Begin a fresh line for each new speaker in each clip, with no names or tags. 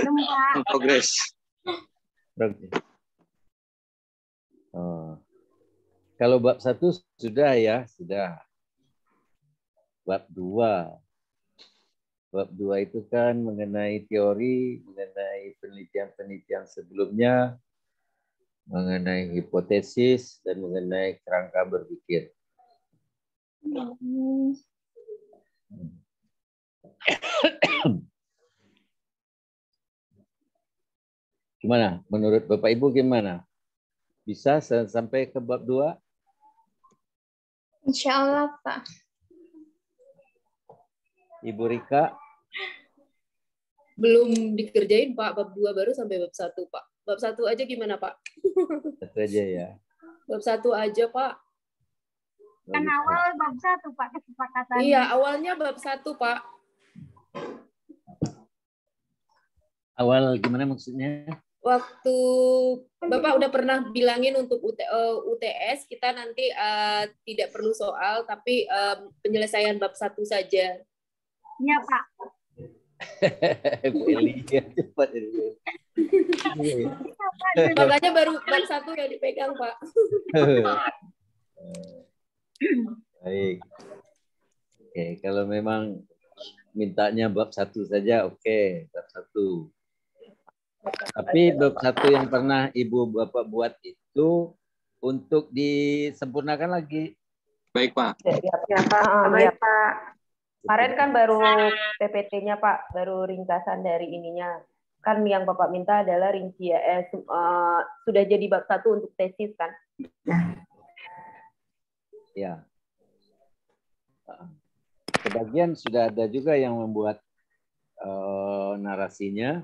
Belum, Pak.
Progres.
Oh. Kalau bab 1 sudah ya, sudah. Bab 2. Bab 2 itu kan mengenai teori, mengenai penelitian-penelitian sebelumnya, mengenai hipotesis, dan mengenai kerangka berpikir. Gimana? Menurut Bapak Ibu gimana? Bisa sampai ke bab 2?
Insya Allah, Pak.
Ibu Rika?
Belum dikerjain, Pak. Bab 2 baru sampai bab 1, Pak. Bab 1 aja gimana, Pak?
Satu aja ya.
Bab 1 aja, Pak.
Kan awal bab 1, Pak, kesepakatannya.
Iya, awalnya bab 1, Pak.
Awal gimana maksudnya?
Waktu Bapak udah pernah bilangin untuk UTS, kita nanti tidak perlu soal, tapi penyelesaian bab 1 saja.
Iya, Pak.
Bu Eli, cepat ini.
Makanya baru bab 1 yang dipegang, Pak.
Baik. Oke, kalau memang mintanya bab 1 saja, oke, bab 1. Tapi bab 1 yang pernah Ibu Bapak buat itu untuk disempurnakan lagi.
Baik, Pak.
Ya, Pak. Baik, Pak. Kemarin kan baru PPT-nya, Pak, baru ringkasan dari ininya. Kan yang Bapak minta adalah rincian sudah jadi bab 1 untuk tesis kan?
Ya. Sebagian sudah ada juga yang membuat narasinya.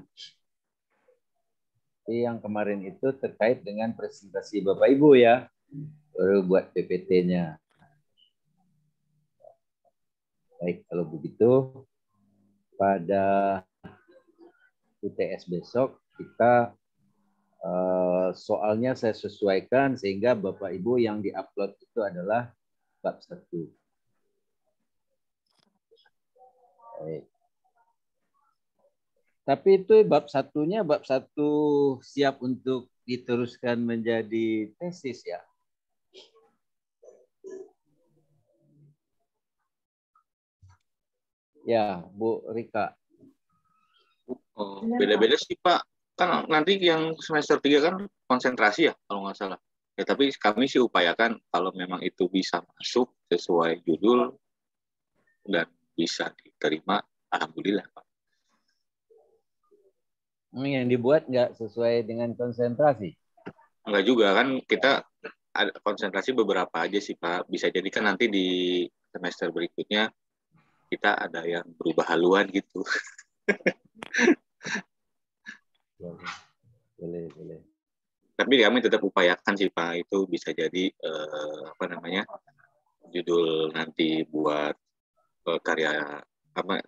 Yang kemarin itu terkait dengan presentasi Bapak Ibu ya. Baru buat PPT-nya. Baik, kalau begitu pada UTS besok kita soalnya saya sesuaikan sehingga Bapak Ibu yang diupload itu adalah bab 1. Baik. Tapi itu bab 1-nya bab 1 siap untuk diteruskan menjadi tesis ya. Ya, Bu Rika.
Oh, beda-beda sih, Pak. Kan nanti yang semester 3 kan konsentrasi ya, kalau nggak salah. Ya, tapi kami sih upayakan kalau memang itu bisa masuk sesuai judul dan bisa diterima, alhamdulillah, Pak.
Yang dibuat nggak sesuai dengan konsentrasi?
Enggak juga, kan kita ada konsentrasi beberapa aja sih, Pak. Bisa jadi kan nanti di semester berikutnya kita ada yang berubah haluan gitu.
Boleh.
Tapi kami tetap upayakan sih, Pak, itu bisa jadi judul nanti buat karya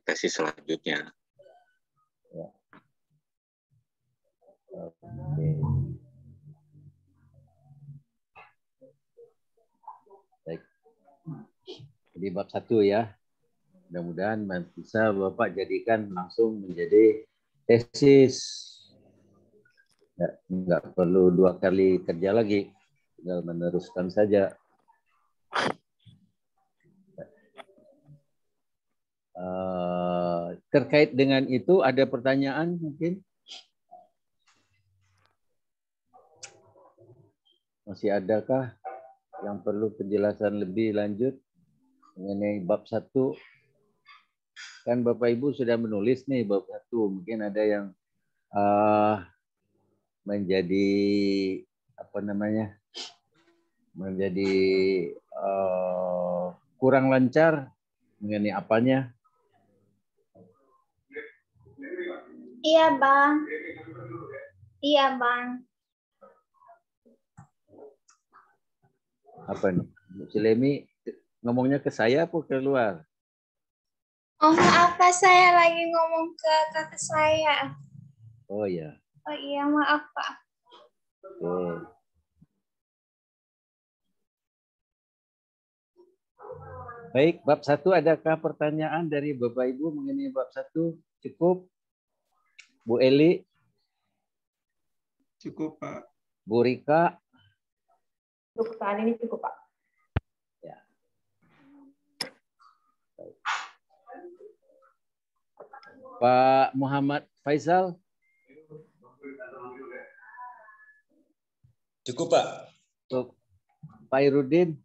tesis selanjutnya.
Ya. Oke. Baik. Jadi bab 1 ya. Mudah-mudahan bisa Bapak jadikan langsung menjadi tesis. Ya, nggak perlu 2 kali kerja lagi. Tinggal meneruskan saja. Terkait dengan itu ada pertanyaan mungkin? Masih adakah yang perlu penjelasan lebih lanjut mengenai bab 1? Kan Bapak Ibu sudah menulis nih bab 1. Mungkin ada yang menjadi menjadi kurang lancar mengenai apanya?
Iya, Bang. Iya, Bang.
Apa nih? Bu Silemi ngomongnya ke saya apa ke luar?
Oh, maaf, Pak. Saya lagi ngomong ke kakak saya.
Oh ya.
Oh iya, maaf, Pak.
Oke. Baik, bab 1 adakah pertanyaan dari Bapak Ibu mengenai bab 1? Cukup? Bu Eli,
Cukup, Pak.
Bu Rika.
Untuk saat ini cukup, Pak.
Ya. Pak Muhammad Faisal.
Cukup, Pak.
Untuk Pak Irudin.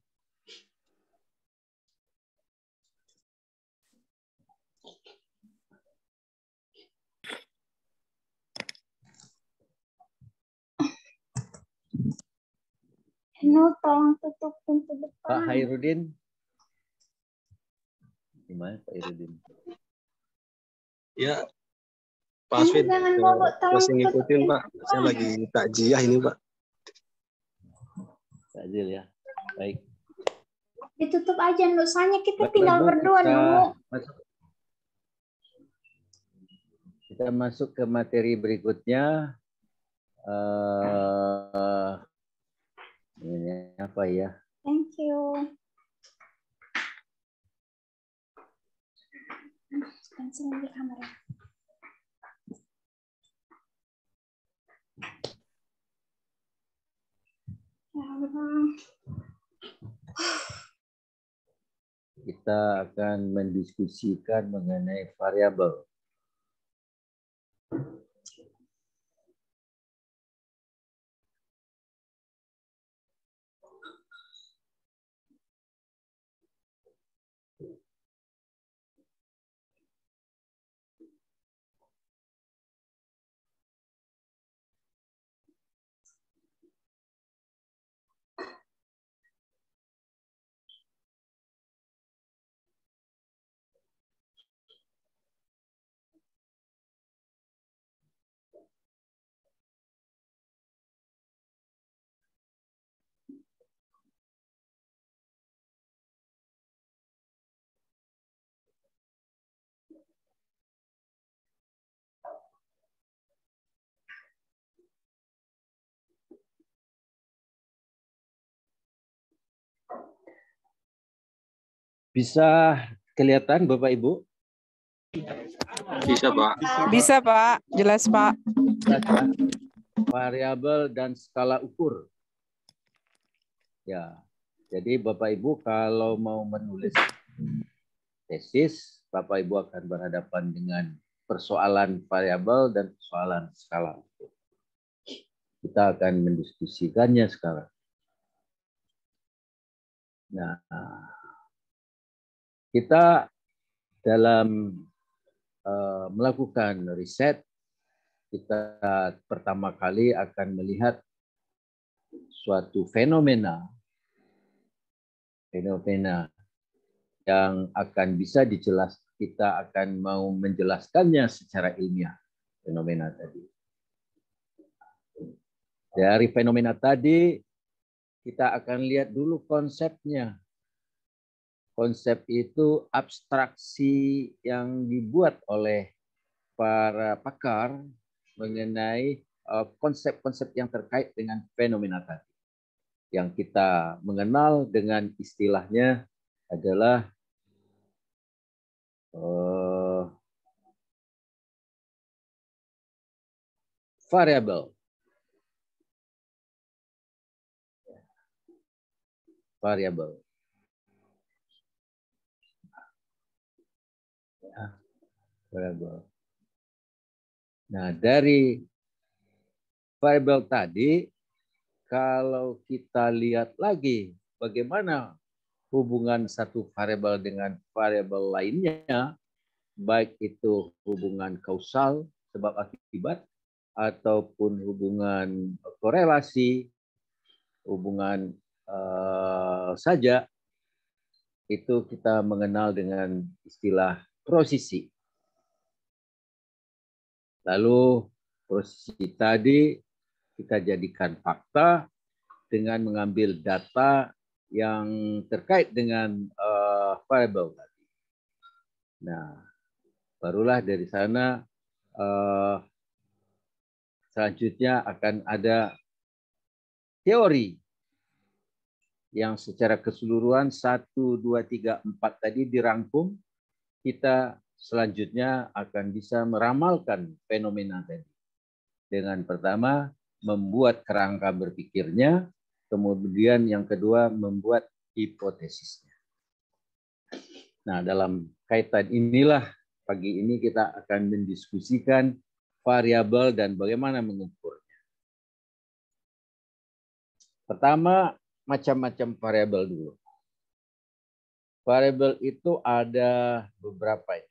No, tolong tutup pintu depan.
Pak Hairudin. Gimana Pak Hairudin?
Ya, Pak Aswin,
Jangan bawa, tolong
masih ngikutin,
tutup
Pak. Saya lagi takjiah ini, Pak.
Takjil ya. Baik.
Ditutup aja, Nuk. Soalnya kita
Baik,
tinggal
baik,
berdua, Nuk.
Kita masuk ke materi berikutnya. Ini apa ya?
Thank you. Pensil di kamera. Ya Allah.
Kita akan mendiskusikan mengenai variabel. Bisa kelihatan Bapak Ibu?
Bisa, Pak.
Bisa, Pak. Jelas, Pak.
Variabel dan skala ukur. Ya, jadi Bapak Ibu kalau mau menulis tesis, Bapak Ibu akan berhadapan dengan persoalan variabel dan persoalan skala ukur. Kita akan mendiskusikannya sekarang. Nah, kita dalam melakukan riset, kita pertama kali akan melihat suatu fenomena yang akan bisa dijelaskan. Kita akan mau menjelaskannya secara ilmiah, fenomena tadi. Dari fenomena tadi, kita akan lihat dulu konsepnya. Konsep itu abstraksi yang dibuat oleh para pakar mengenai konsep-konsep yang terkait dengan fenomena tadi. Yang kita mengenal dengan istilahnya adalah variabel. Variabel. Variabel. Nah, dari variabel tadi, kalau kita lihat lagi bagaimana hubungan satu variabel dengan variabel lainnya, baik itu hubungan kausal, sebab akibat, ataupun hubungan korelasi, hubungan saja, itu kita mengenal dengan istilah prosesi. Lalu prosesi tadi kita jadikan fakta dengan mengambil data yang terkait dengan variabel tadi. Nah, barulah dari sana selanjutnya akan ada teori yang secara keseluruhan 1, 2, 3, 4 tadi dirangkum. Kita selanjutnya akan bisa meramalkan fenomena tadi. Dengan pertama, membuat kerangka berpikirnya, kemudian yang kedua, membuat hipotesisnya. Nah, dalam kaitan inilah pagi ini kita akan mendiskusikan variabel dan bagaimana mengukurnya. Pertama, macam-macam variabel dulu. Variabel itu ada beberapa.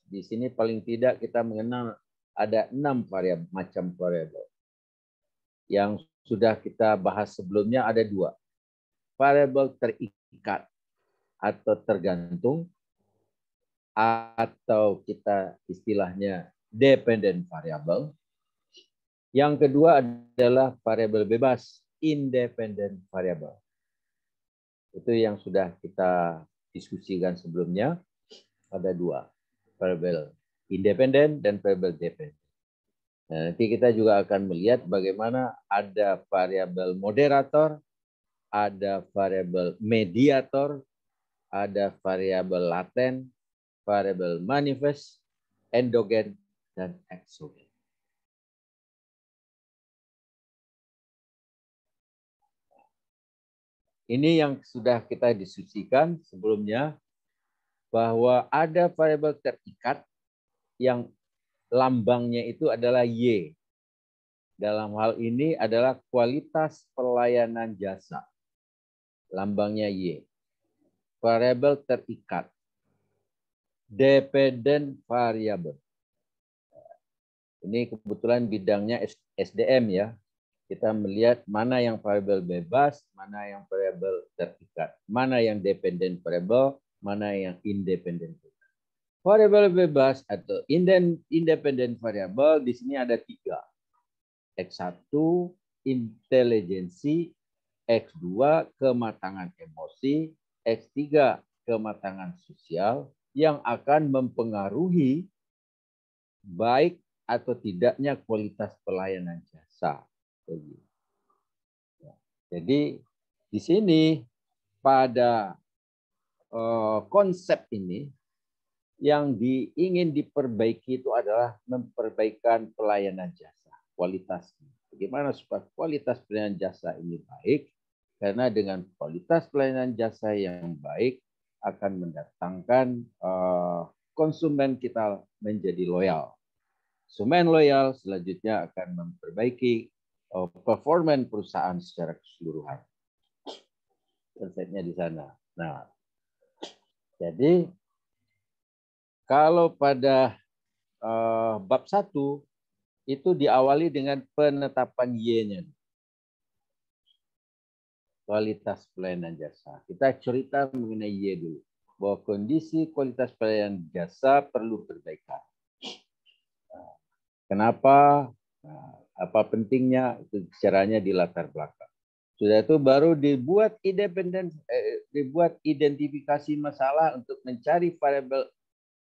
Di sini paling tidak kita mengenal ada 6 macam variabel. Yang sudah kita bahas sebelumnya ada 2. Variabel terikat atau tergantung, atau kita istilahnya dependent variable. Yang kedua adalah variabel bebas, independent variable. Itu yang sudah kita diskusikan sebelumnya. Ada 2, variabel independen dan variabel dependent. Nah, nanti kita juga akan melihat bagaimana ada variabel moderator, ada variabel mediator, ada variabel laten, variabel manifest, endogen, dan exogen. Ini yang sudah kita diskusikan sebelumnya, bahwa ada variabel terikat yang lambangnya itu adalah Y. Dalam hal ini adalah kualitas pelayanan jasa. Lambangnya Y. Variabel terikat. Dependent variable. Ini kebetulan bidangnya SDM ya. Kita melihat mana yang variabel bebas, mana yang variabel terikat, mana yang dependent variable, mana yang independent. Variabel bebas atau independent variable di sini ada 3. X1 intelijensi, X2 kematangan emosi, X3 kematangan sosial yang akan mempengaruhi baik atau tidaknya kualitas pelayanan jasa. Jadi di sini pada konsep ini yang ingin diperbaiki itu adalah memperbaikan pelayanan jasa, kualitasnya. Bagaimana supaya kualitas pelayanan jasa ini baik? Karena dengan kualitas pelayanan jasa yang baik akan mendatangkan konsumen kita menjadi loyal. Konsumen loyal selanjutnya akan memperbaiki performa perusahaan secara keseluruhan. Konsepnya di sana. Nah, jadi kalau pada bab 1 itu diawali dengan penetapan Y-nya. Kualitas pelayanan jasa. Kita cerita mengenai Y dulu. Bahwa kondisi kualitas pelayanan jasa perlu perbaikan. Kenapa? Apa pentingnya? Itu caranya di latar belakang. Sudah itu baru dibuat identifikasi masalah untuk mencari variabel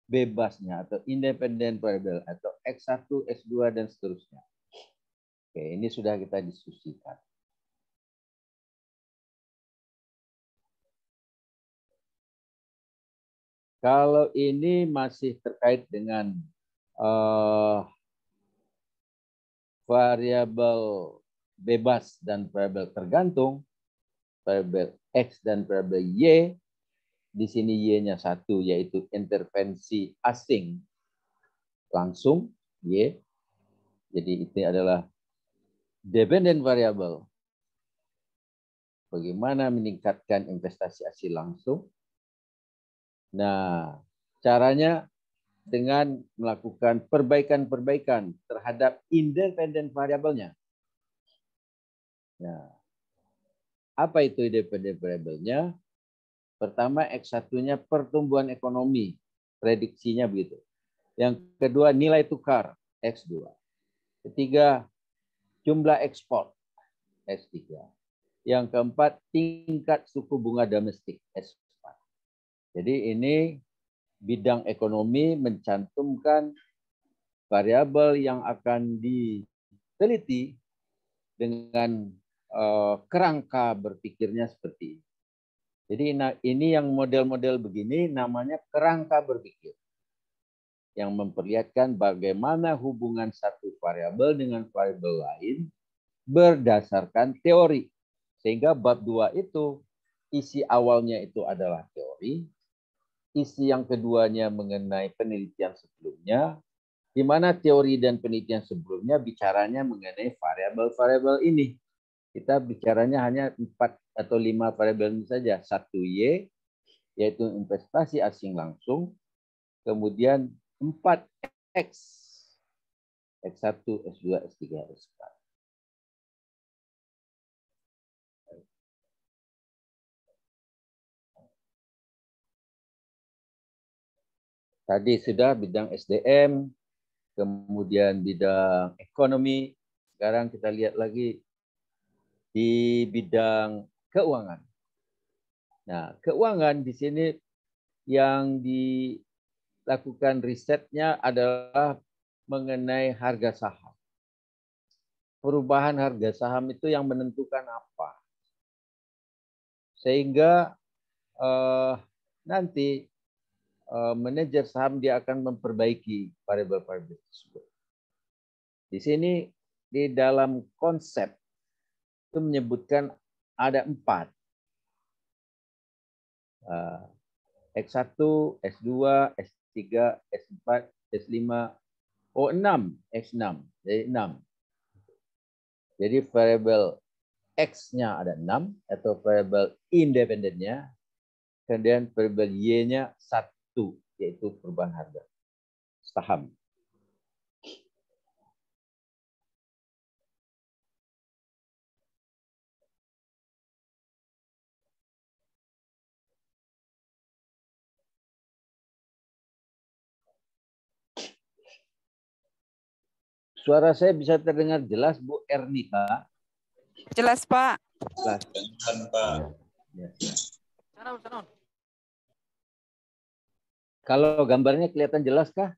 bebasnya atau independent variable atau X1, X2 dan seterusnya. Oke, ini sudah kita diskusikan. Kalau ini masih terkait dengan variabel bebas dan variabel tergantung, variabel X dan variabel Y, di sini Y-nya 1, yaitu intervensi asing langsung, Y. Jadi itu adalah dependent variable. Bagaimana meningkatkan investasi asing langsung? Nah, caranya dengan melakukan perbaikan-perbaikan terhadap independent variabelnya. Nah, apa itu independent variabelnya? Pertama, X1-nya pertumbuhan ekonomi, prediksinya begitu. Yang kedua, nilai tukar, X2. Ketiga, jumlah ekspor, X3. Yang keempat, tingkat suku bunga domestik, S4. Jadi ini bidang ekonomi mencantumkan variabel yang akan diteliti dengan kerangka berpikirnya seperti ini. Jadi ini yang model-model begini namanya kerangka berpikir. yang memperlihatkan bagaimana hubungan satu variabel dengan variabel lain berdasarkan teori. Sehingga bab 2 itu isi awalnya itu adalah teori, isi yang keduanya mengenai penelitian sebelumnya, di mana teori dan penelitian sebelumnya bicaranya mengenai variabel-variabel ini. Kita bicaranya hanya 4 atau 5 variabel ini saja. 1Y, yaitu investasi asing langsung. Kemudian 4X. X1, S2, S3, S4. Tadi sudah bidang SDM, kemudian bidang ekonomi. Sekarang kita lihat lagi di bidang keuangan. Nah, keuangan di sini yang dilakukan risetnya adalah mengenai harga saham. Perubahan harga saham itu yang menentukan apa? Sehingga nanti manajer saham dia akan memperbaiki variabel-variabel tersebut. Di sini di dalam konsep itu menyebutkan ada 4. X1, S2, S3, S4, S5, oh 6, X6, jadi 6. Jadi variabel X-nya ada 6 atau variabel independennya, kemudian variabel Y-nya 1, yaitu perubahan harga saham. Suara saya bisa terdengar jelas, Bu Ernika?
Jelas, Pak.
Jelas. Ya. Kalau gambarnya kelihatan jelas kah?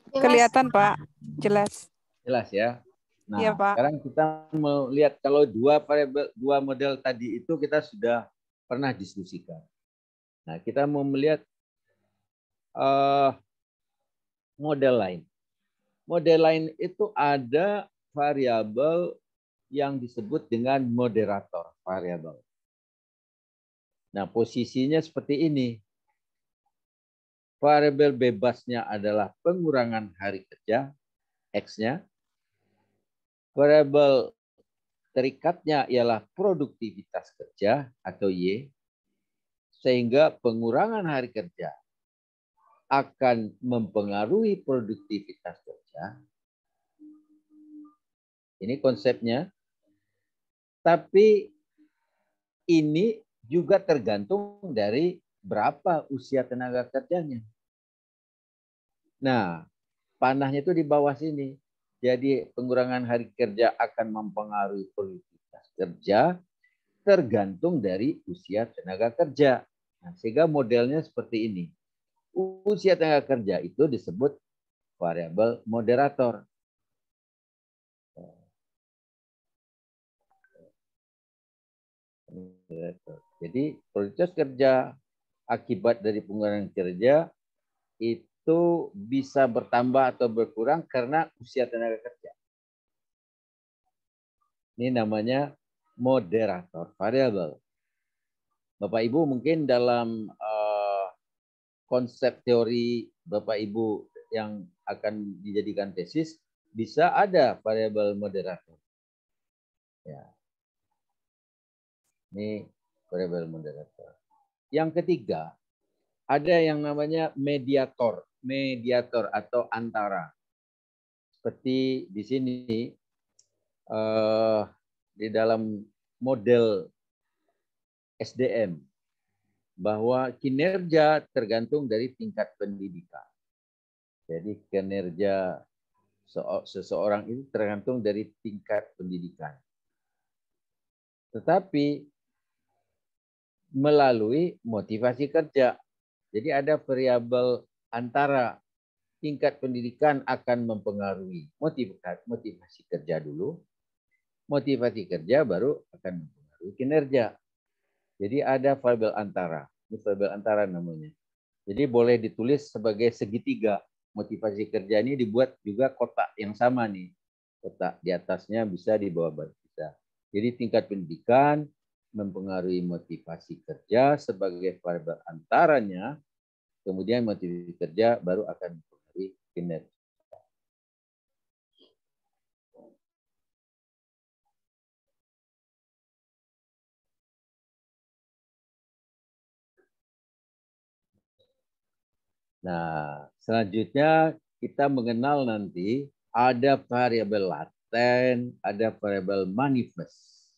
Kelihatan, Pak. Jelas.
Jelas ya. Nah,
Iya, Pak.
sekarang kita mau lihat kalau dua model tadi itu kita sudah pernah diskusikan. Nah, kita mau melihat model lain. Model lain itu ada variabel yang disebut dengan moderator variabel. Nah, posisinya seperti ini. Variabel bebasnya adalah pengurangan hari kerja, X-nya. Variabel terikatnya ialah produktivitas kerja atau Y. Sehingga pengurangan hari kerja akan mempengaruhi produktivitas kerja. Ini konsepnya. Tapi ini juga tergantung dari berapa usia tenaga kerjanya. Nah, panahnya itu di bawah sini. Jadi pengurangan hari kerja akan mempengaruhi produktivitas kerja tergantung dari usia tenaga kerja. Nah, sehingga modelnya seperti ini. Usia tenaga kerja itu disebut variabel moderator. Jadi produktivitas kerja akibat dari pengurangan kerja itu bisa bertambah atau berkurang karena usia tenaga kerja. Ini namanya moderator variabel. Bapak Ibu mungkin dalam konsep teori Bapak Ibu yang akan dijadikan tesis bisa ada variabel moderator. Ya. Ini variabel moderator. Yang ketiga, ada yang namanya mediator. Mediator atau antara. Seperti di sini, di dalam model SDM, bahwa kinerja tergantung dari tingkat pendidikan. Jadi kinerja seseorang itu tergantung dari tingkat pendidikan. Tetapi melalui motivasi kerja. Jadi ada variabel antara tingkat pendidikan akan mempengaruhi motivasi kerja dulu. Motivasi kerja baru akan mempengaruhi kinerja. Jadi ada variabel antara. Ini variabel antara namanya. Jadi boleh ditulis sebagai segitiga. Motivasi kerja ini dibuat juga kotak yang sama nih. Kotak di atasnya bisa, di bawah bisa. Jadi tingkat pendidikan mempengaruhi motivasi kerja sebagai variabel antaranya. Kemudian motivasi kerja baru akan mempengaruhi kinerja. Nah, selanjutnya kita mengenal nanti ada variabel laten, ada variabel manifest.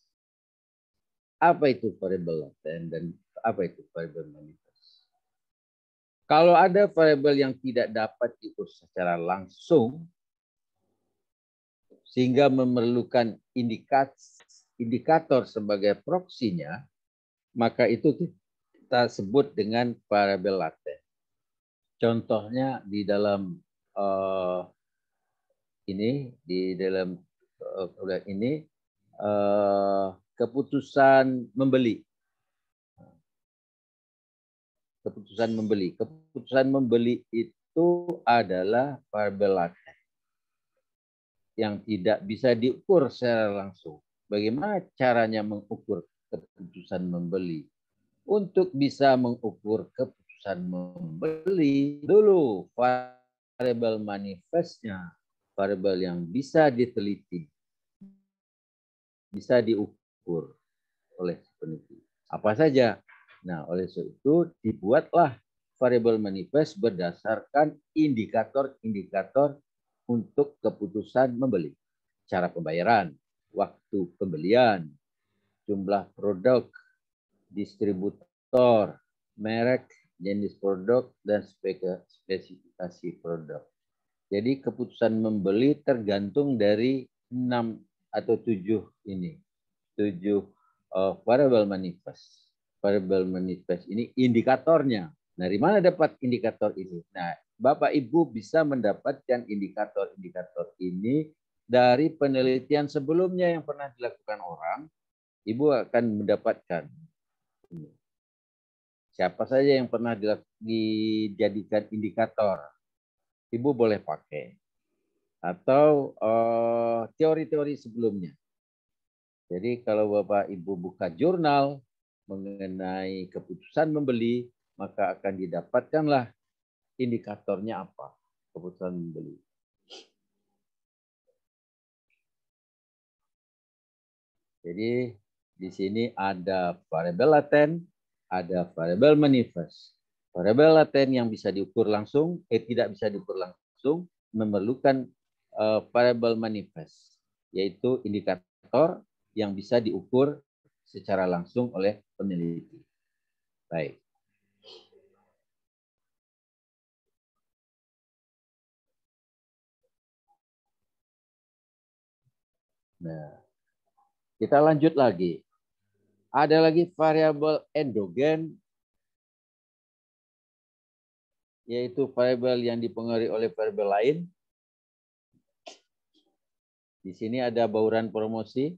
Apa itu variabel laten dan apa itu variabel manifest? Kalau ada variabel yang tidak dapat diukur secara langsung, sehingga memerlukan indikator sebagai proksinya, maka itu kita sebut dengan variabel laten. Contohnya di dalam keputusan membeli. Keputusan membeli. Keputusan membeli itu adalah variabel laten yang tidak bisa diukur secara langsung. Bagaimana caranya mengukur keputusan membeli? Untuk bisa mengukur keputusan membeli, dulu variabel manifestnya, variabel yang bisa diteliti, bisa diukur oleh peneliti. Apa saja? Nah, oleh sebab itu dibuatlah variabel manifest berdasarkan indikator-indikator untuk keputusan membeli. Cara pembayaran, waktu pembelian, jumlah produk, distributor, merek, jenis produk, dan spesifikasi produk. Jadi keputusan membeli tergantung dari 6 atau 7 ini. 7 variabel manifest. Variabel manifest ini indikatornya. Dari mana dapat indikator ini? Nah, Bapak Ibu bisa mendapatkan indikator-indikator ini dari penelitian sebelumnya yang pernah dilakukan orang. Ibu akan mendapatkan siapa saja yang pernah dijadikan indikator. Ibu boleh pakai. Atau teori-teori sebelumnya. Jadi kalau Bapak Ibu buka jurnal mengenai keputusan membeli, maka akan didapatkanlah indikatornya apa keputusan membeli. Jadi di sini ada variabel laten, ada variabel manifest. Variabel laten yang bisa diukur langsung, tidak bisa diukur langsung, memerlukan variabel manifest, yaitu indikator yang bisa diukur secara langsung oleh peneliti. Baik. Nah, kita lanjut lagi. Ada lagi variabel endogen, yaitu variabel yang dipengaruhi oleh variabel lain. Di sini ada bauran promosi,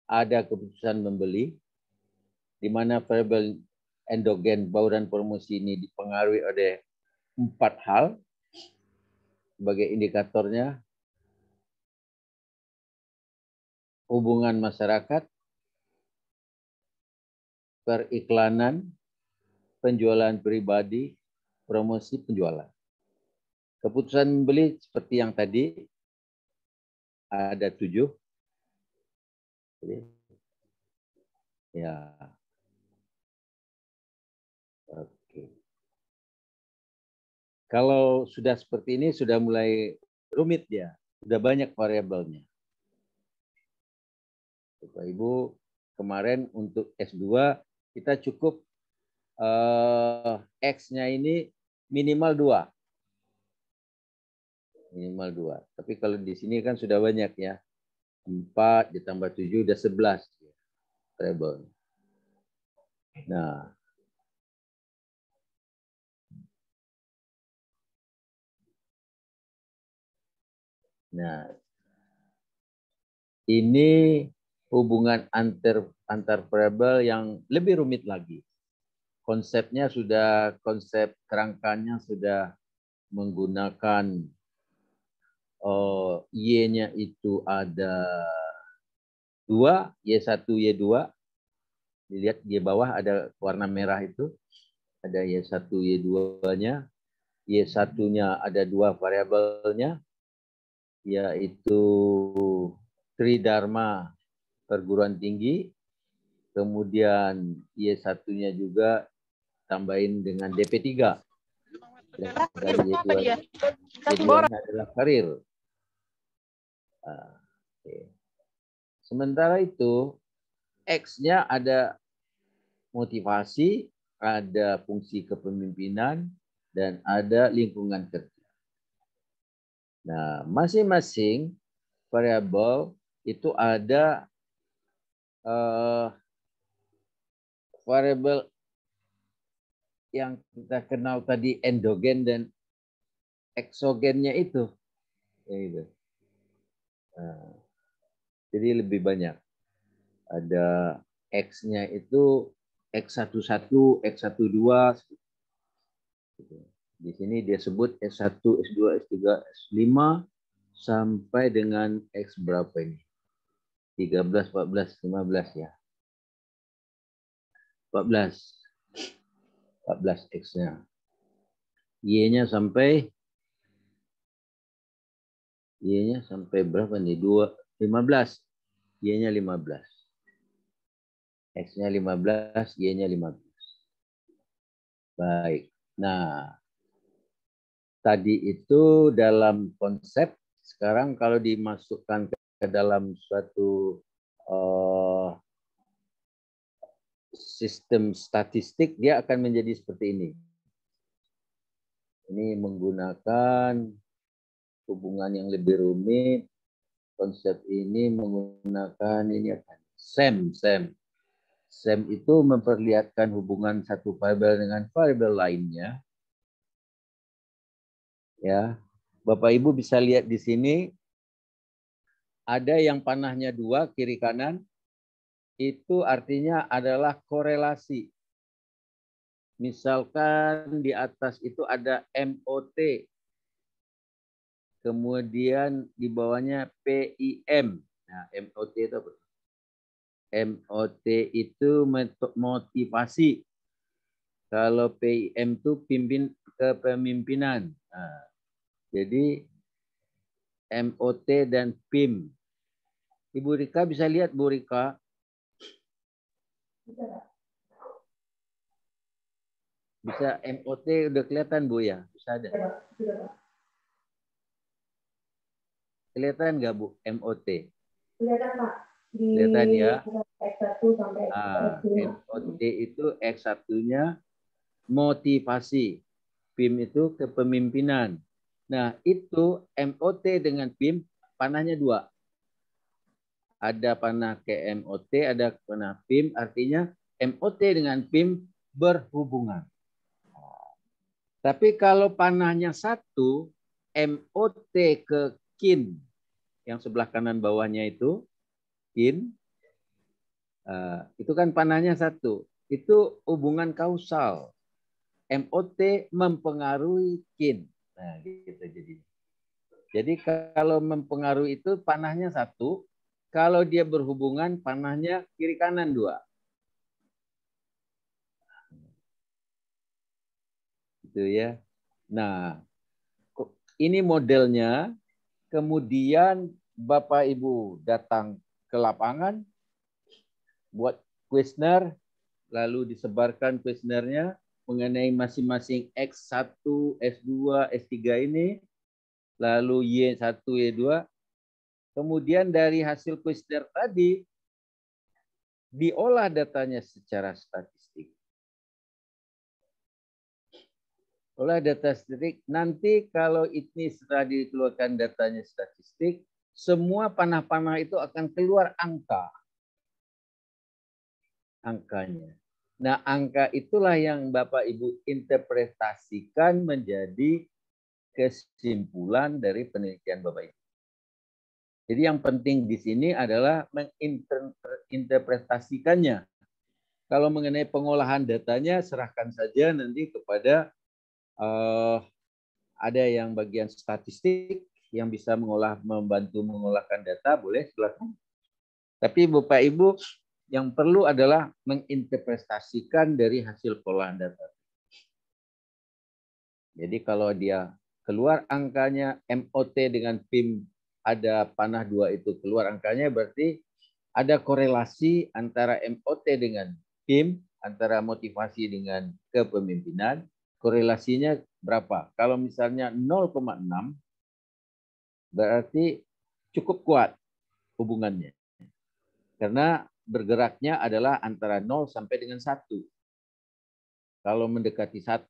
ada keputusan membeli, di mana variabel endogen bauran promosi ini dipengaruhi oleh 4 hal sebagai indikatornya: hubungan masyarakat, periklanan, penjualan pribadi, promosi penjualan. Keputusan membeli seperti yang tadi ada 7. Ya. Oke. Kalau sudah seperti ini sudah mulai rumit ya, sudah banyak variabelnya. Bapak Ibu, kemarin untuk S2 kita cukup X-nya ini minimal 2. Minimal 2. Tapi kalau di sini kan sudah banyak ya. 4 ditambah 7 udah 11 variabel. Nah, ini hubungan antar variabel yang lebih rumit lagi. konsepnya sudah, konsep kerangkanya sudah menggunakan Y-nya itu ada 2, Y1, Y2. Dilihat di bawah ada warna merah itu. Ada Y1, Y2-nya. Y1-nya ada 2 variabelnya, yaitu Tridharma perguruan tinggi. Kemudian Y1-nya juga tambahin dengan DP3. Dan Y2-nya adalah karir. Sementara itu, X-nya ada motivasi, ada fungsi kepemimpinan, dan ada lingkungan kerja. Nah, masing-masing variabel itu ada variabel yang kita kenal tadi endogen dan eksogennya itu. Jadi lebih banyak. Ada X-nya itu X11, X12. Di sini dia sebut S1, S2, S3, S5 sampai dengan X berapa ini? 13, 14, 15 ya. 14 X-nya. Y-nya sampai berapa nih? 15. Y-nya 15. X-nya 15, Y-nya 15. Baik. Nah, tadi itu dalam konsep. Sekarang kalau dimasukkan ke dalam suatu sistem statistik, dia akan menjadi seperti ini. Ini menggunakan hubungan yang lebih rumit. Konsep ini menggunakan ini apa? SEM. SEM itu memperlihatkan hubungan satu variabel dengan variabel lainnya. Ya, Bapak Ibu bisa lihat di sini ada yang panahnya 2 kiri kanan. Itu artinya adalah korelasi. Misalkan di atas itu ada MOT. Kemudian di bawahnya PIM. Nah, MOT itu apa? MOT itu motivasi. Kalau PIM itu kepemimpinan. Nah, jadi MOT dan PIM. Ibu Rika bisa lihat, Bu Rika? Bisa MOT udah kelihatan, Bu ya? Bisa ada? Kelihatan nggak, Bu, MOT?
Kelihatan, Pak.
Kelihatan ya?
X1 sampai
MOT itu X1-nya motivasi. PIM itu kepemimpinan. Nah, itu MOT dengan PIM panahnya 2. Ada panah ke MOT, ada panah PIM, artinya MOT dengan PIM berhubungan. Tapi kalau panahnya 1, MOT ke KIN, yang sebelah kanan bawahnya itu, KIN, itu kan panahnya 1. Itu hubungan kausal. MOT mempengaruhi KIN. Nah, gitu jadi. Jadi kalau mempengaruhi itu panahnya 1, kalau dia berhubungan panahnya kiri kanan 2. Gitu ya. Nah, ini modelnya. Kemudian Bapak Ibu datang ke lapangan, buat kuesioner, lalu disebarkan kuesionernya mengenai masing-masing X1, S2, S3 ini, lalu Y1, Y2. Kemudian dari hasil kuesioner tadi, diolah datanya secara statistik. Olah data statistik, nanti kalau ini setelah dikeluarkan datanya statistik, semua panah-panah itu akan keluar angkanya. Nah, angka itulah yang Bapak Ibu interpretasikan menjadi kesimpulan dari penelitian Bapak Ibu. Jadi yang penting di sini adalah menginterpretasikannya. Kalau mengenai pengolahan datanya, serahkan saja nanti kepada ada yang bagian statistik yang bisa membantu mengolahkan data, boleh silakan. Tapi Bapak Ibu, yang perlu adalah menginterpretasikan dari hasil pengolahan data. Jadi kalau dia keluar angkanya MOT dengan PIM ada panah 2 itu keluar angkanya, berarti ada korelasi antara MOT dengan PIM, antara motivasi dengan kepemimpinan, korelasinya berapa? Kalau misalnya 0,6, berarti cukup kuat hubungannya. Karena bergeraknya adalah antara 0 sampai dengan 1. Kalau mendekati 1,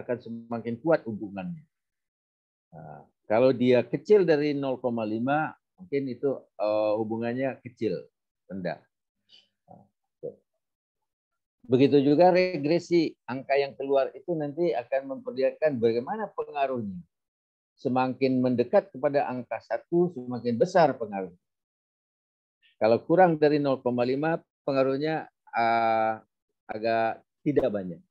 akan semakin kuat hubungannya. Nah, kalau dia kecil dari 0,5, mungkin itu hubungannya kecil, rendah. Begitu juga regresi, angka yang keluar itu nanti akan memperlihatkan bagaimana pengaruhnya. Semakin mendekat kepada angka 1, semakin besar pengaruh. Kalau kurang dari 0,5, pengaruhnya agak tidak banyak.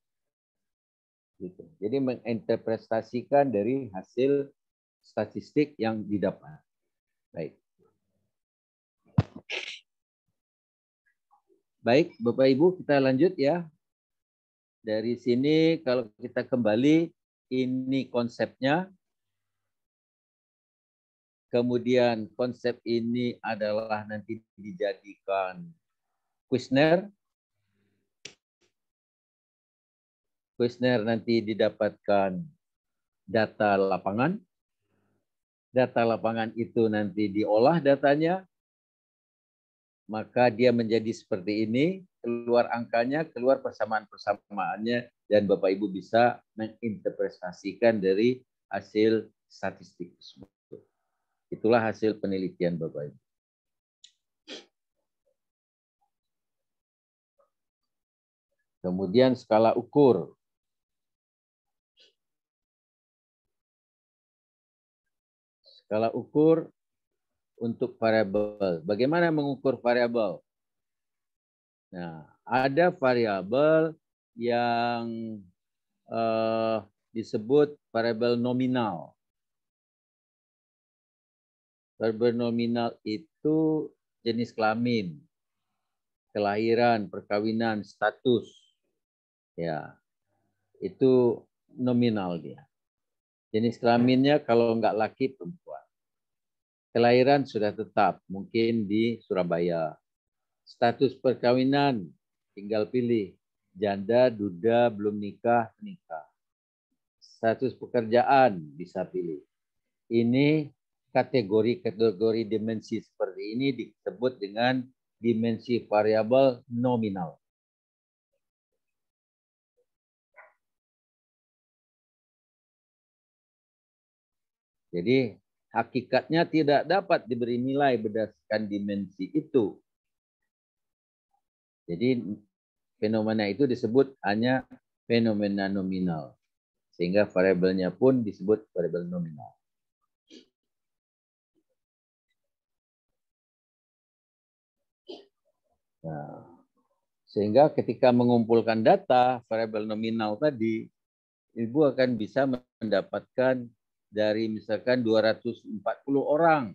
Gitu. Jadi menginterpretasikan dari hasil statistik yang didapat. Baik. Baik, Bapak Ibu, kita lanjut ya. Dari sini kalau kita kembali, ini konsepnya. Kemudian konsep ini adalah nanti dijadikan kuesioner. Kuesioner nanti didapatkan data lapangan. Data lapangan itu nanti diolah datanya. Maka dia menjadi seperti ini, keluar angkanya, keluar persamaan-persamaannya, dan Bapak Ibu bisa menginterpretasikan dari hasil statistik tersebut. Itulah hasil penelitian Bapak Ibu. Kemudian skala ukur. Skala ukur untuk variabel. Bagaimana mengukur variabel? Nah, ada variabel yang disebut variabel nominal. Variabel nominal itu jenis kelamin, kelahiran, perkawinan, status. Ya, itu nominal dia. Jenis kelaminnya kalau enggak laki perempuan. Kelahiran sudah tetap, mungkin di Surabaya. Status perkawinan, tinggal pilih. Janda, duda, belum nikah, nikah. Status pekerjaan, bisa pilih. Ini kategori-kategori dimensi seperti ini disebut dengan dimensi variabel nominal. Jadi, hakikatnya tidak dapat diberi nilai berdasarkan dimensi itu. Jadi fenomena itu disebut hanya fenomena nominal. Sehingga variabelnya pun disebut variabel nominal. Nah, sehingga ketika mengumpulkan data variabel nominal tadi, Ibu akan bisa mendapatkan dari misalkan 240 orang.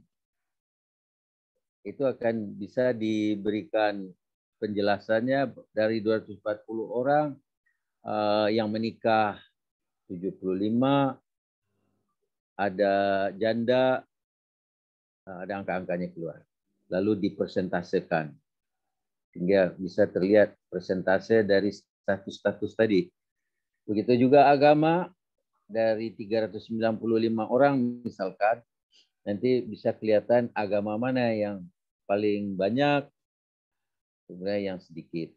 Itu akan bisa diberikan penjelasannya dari 240 orang yang menikah 75, ada janda, ada angka-angkanya keluar. Lalu dipersentasekan. Sehingga bisa terlihat persentase dari status-status tadi. Begitu juga agama, dari 395 orang misalkan, nanti bisa kelihatan agama mana yang paling banyak, sebenarnya yang sedikit.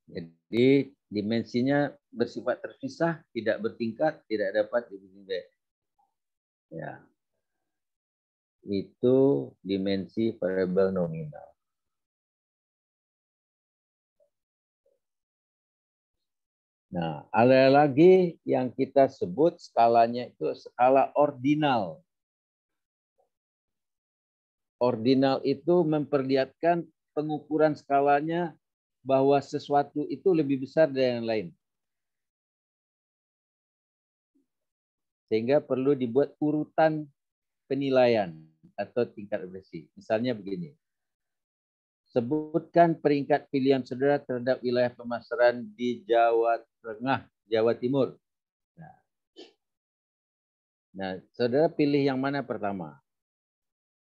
Jadi dimensinya bersifat terpisah, tidak bertingkat, tidak dapat dibagi. Ya. Itu dimensi variabel nominal. Nah, ada lagi yang kita sebut skalanya itu skala ordinal. Ordinal itu memperlihatkan pengukuran skalanya bahwa sesuatu itu lebih besar dari yang lain. Sehingga perlu dibuat urutan penilaian atau tingkat apresiasi. Misalnya begini. Sebutkan peringkat pilihan saudara terhadap wilayah pemasaran di Jawa Tengah, Jawa Timur. Nah, saudara pilih yang mana pertama?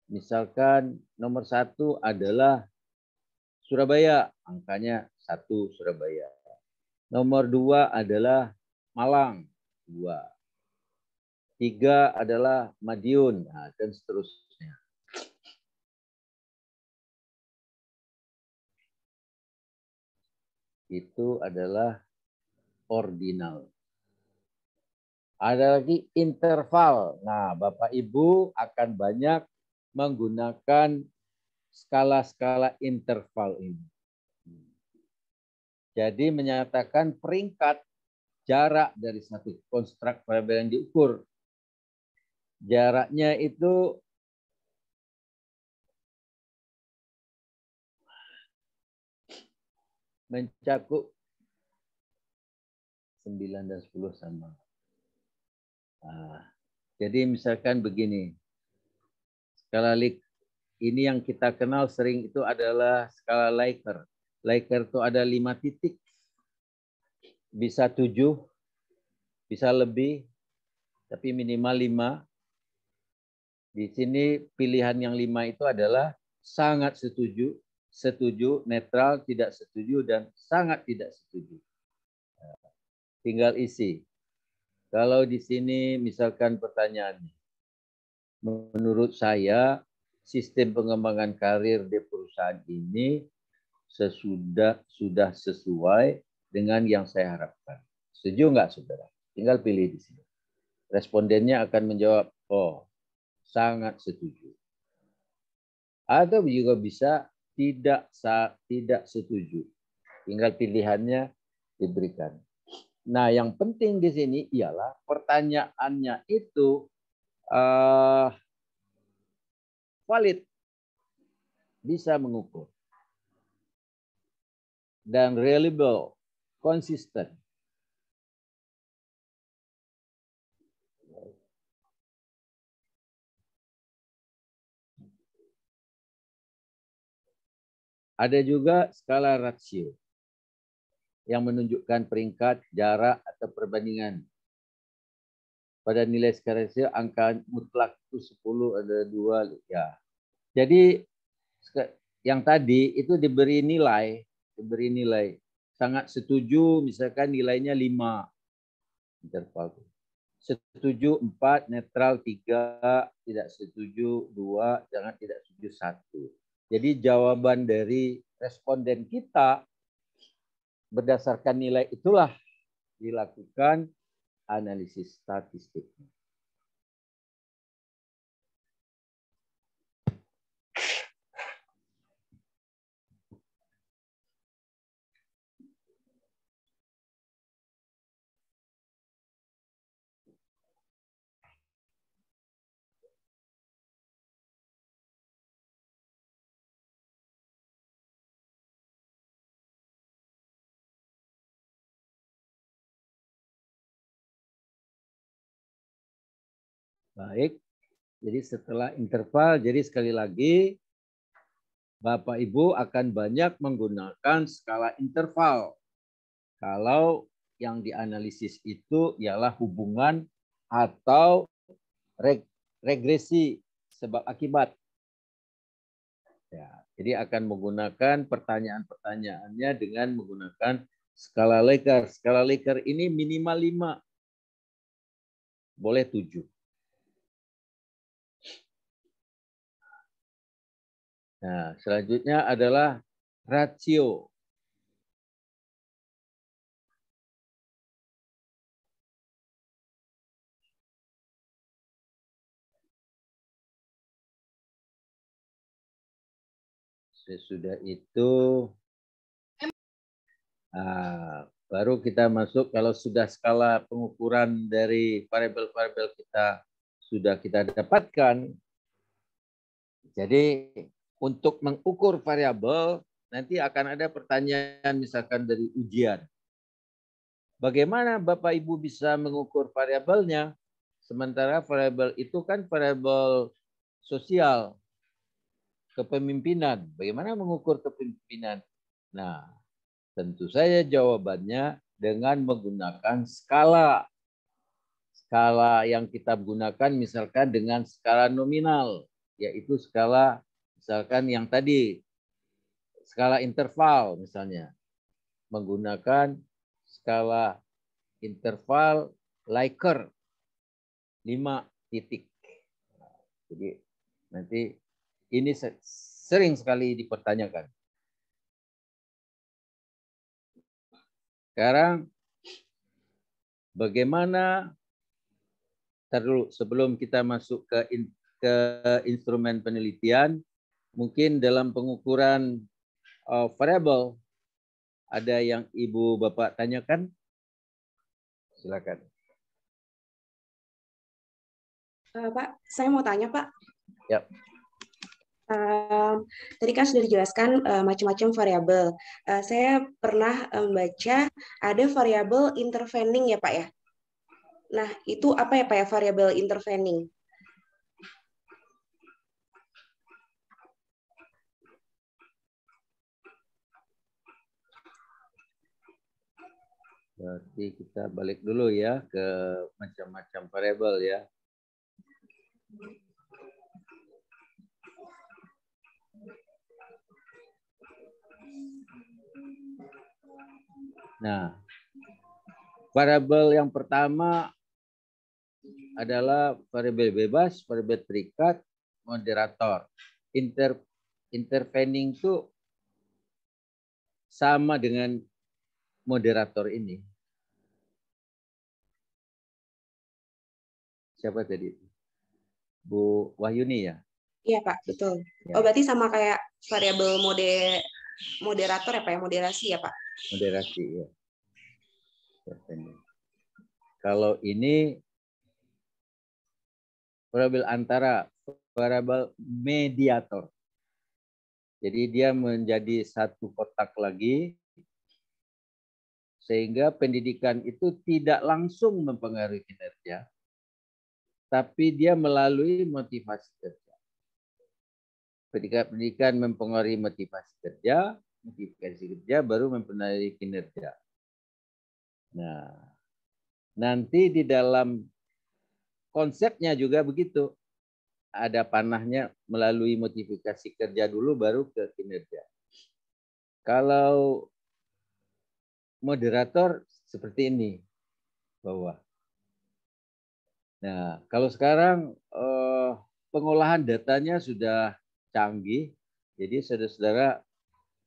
Misalkan nomor 1 adalah Surabaya, angkanya 1 Surabaya. Nomor 2 adalah Malang, 2. 3 adalah Madiun, nah, dan seterusnya. Itu adalah ordinal. Ada lagi interval. Nah, Bapak Ibu akan banyak menggunakan skala-skala interval ini. Jadi menyatakan peringkat jarak dari satu konstruk variabel yang diukur. Jaraknya itu mencakup 9 dan 10 sama. Nah, jadi misalkan begini. Skala Likert ini yang kita kenal sering itu adalah skala Likert. Likert itu ada 5 titik. Bisa 7, bisa lebih, tapi minimal 5. Di sini pilihan yang 5 itu adalah sangat setuju, setuju, netral, tidak setuju, dan sangat tidak setuju. Tinggal isi. Kalau di sini misalkan pertanyaannya, menurut saya sistem pengembangan karir di perusahaan ini sudah sesuai dengan yang saya harapkan. Setuju nggak, saudara? Tinggal pilih di sini. Respondennya akan menjawab, oh, sangat setuju. Atau juga bisa tidak setuju. Tinggal pilihannya diberikan. Nah, yang penting di sini ialah pertanyaannya itu valid, bisa mengukur, dan reliable, konsisten. Ada juga skala rasio yang menunjukkan peringkat, jarak, atau perbandingan. Pada nilai skala rasio, angka mutlak itu 10, ada 2. Ya. Jadi yang tadi itu diberi nilai sangat setuju, misalkan nilainya 5. Interval. Setuju 4, netral 3, tidak setuju 2, jangan tidak setuju 1. Jadi jawaban dari responden kita berdasarkan nilai itulah dilakukan analisis statistik. Baik, jadi setelah interval, jadi sekali lagi Bapak Ibu akan banyak menggunakan skala interval. Kalau yang dianalisis itu ialah hubungan atau regresi sebab akibat. Ya, jadi akan menggunakan pertanyaan-pertanyaannya dengan menggunakan skala Likert. Skala Likert ini minimal 5, boleh 7. Nah, selanjutnya adalah rasio. Sesudah itu baru kita masuk, kalau sudah skala pengukuran dari variabel-variabel kita sudah kita dapatkan. Jadi untuk mengukur variabel, nanti akan ada pertanyaan misalkan dari ujian. Bagaimana Bapak Ibu bisa mengukur variabelnya? Sementara variabel itu kan variabel sosial, kepemimpinan. Bagaimana mengukur kepemimpinan? Nah, tentu saja jawabannya dengan menggunakan skala. Skala yang kita gunakan misalkan dengan skala nominal, yaitu skala misalkan yang tadi, skala interval misalnya. Menggunakan skala interval Likert 5 titik. Jadi nanti ini sering sekali dipertanyakan. Sekarang bagaimana sebelum kita masuk ke instrumen penelitian, mungkin dalam pengukuran variabel ada yang Ibu Bapak tanyakan? Silakan.
Pak, saya mau tanya, Pak.
Ya.
Tadi kan sudah dijelaskan macam-macam variabel. Saya pernah membaca ada variabel intervening ya, Pak ya. Nah, itu apa ya, Pak ya, variabel intervening?
Berarti kita balik dulu ya ke macam-macam variabel ya. Nah, variabel yang pertama adalah variabel bebas, variabel terikat, moderator. Intervening itu sama dengan moderator ini. Siapa tadi? Bu Wahyuni ya?
Iya, Pak, betul.
Ya.
Oh, berarti sama kayak variabel moderator ya, Pak ya, moderasi ya, Pak?
Moderasi ya. Kalau ini variabel antara, variabel mediator. Jadi dia menjadi satu kotak lagi, sehingga pendidikan itu tidak langsung mempengaruhi kinerja, tapi dia melalui motivasi kerja. Ketika pendidikan mempengaruhi motivasi kerja baru mempengaruhi kinerja. Nah, nanti di dalam konsepnya juga begitu. Ada panahnya melalui motivasi kerja dulu baru ke kinerja. Kalau moderator seperti ini bawah. Nah, kalau sekarang pengolahan datanya sudah canggih, jadi saudara-saudara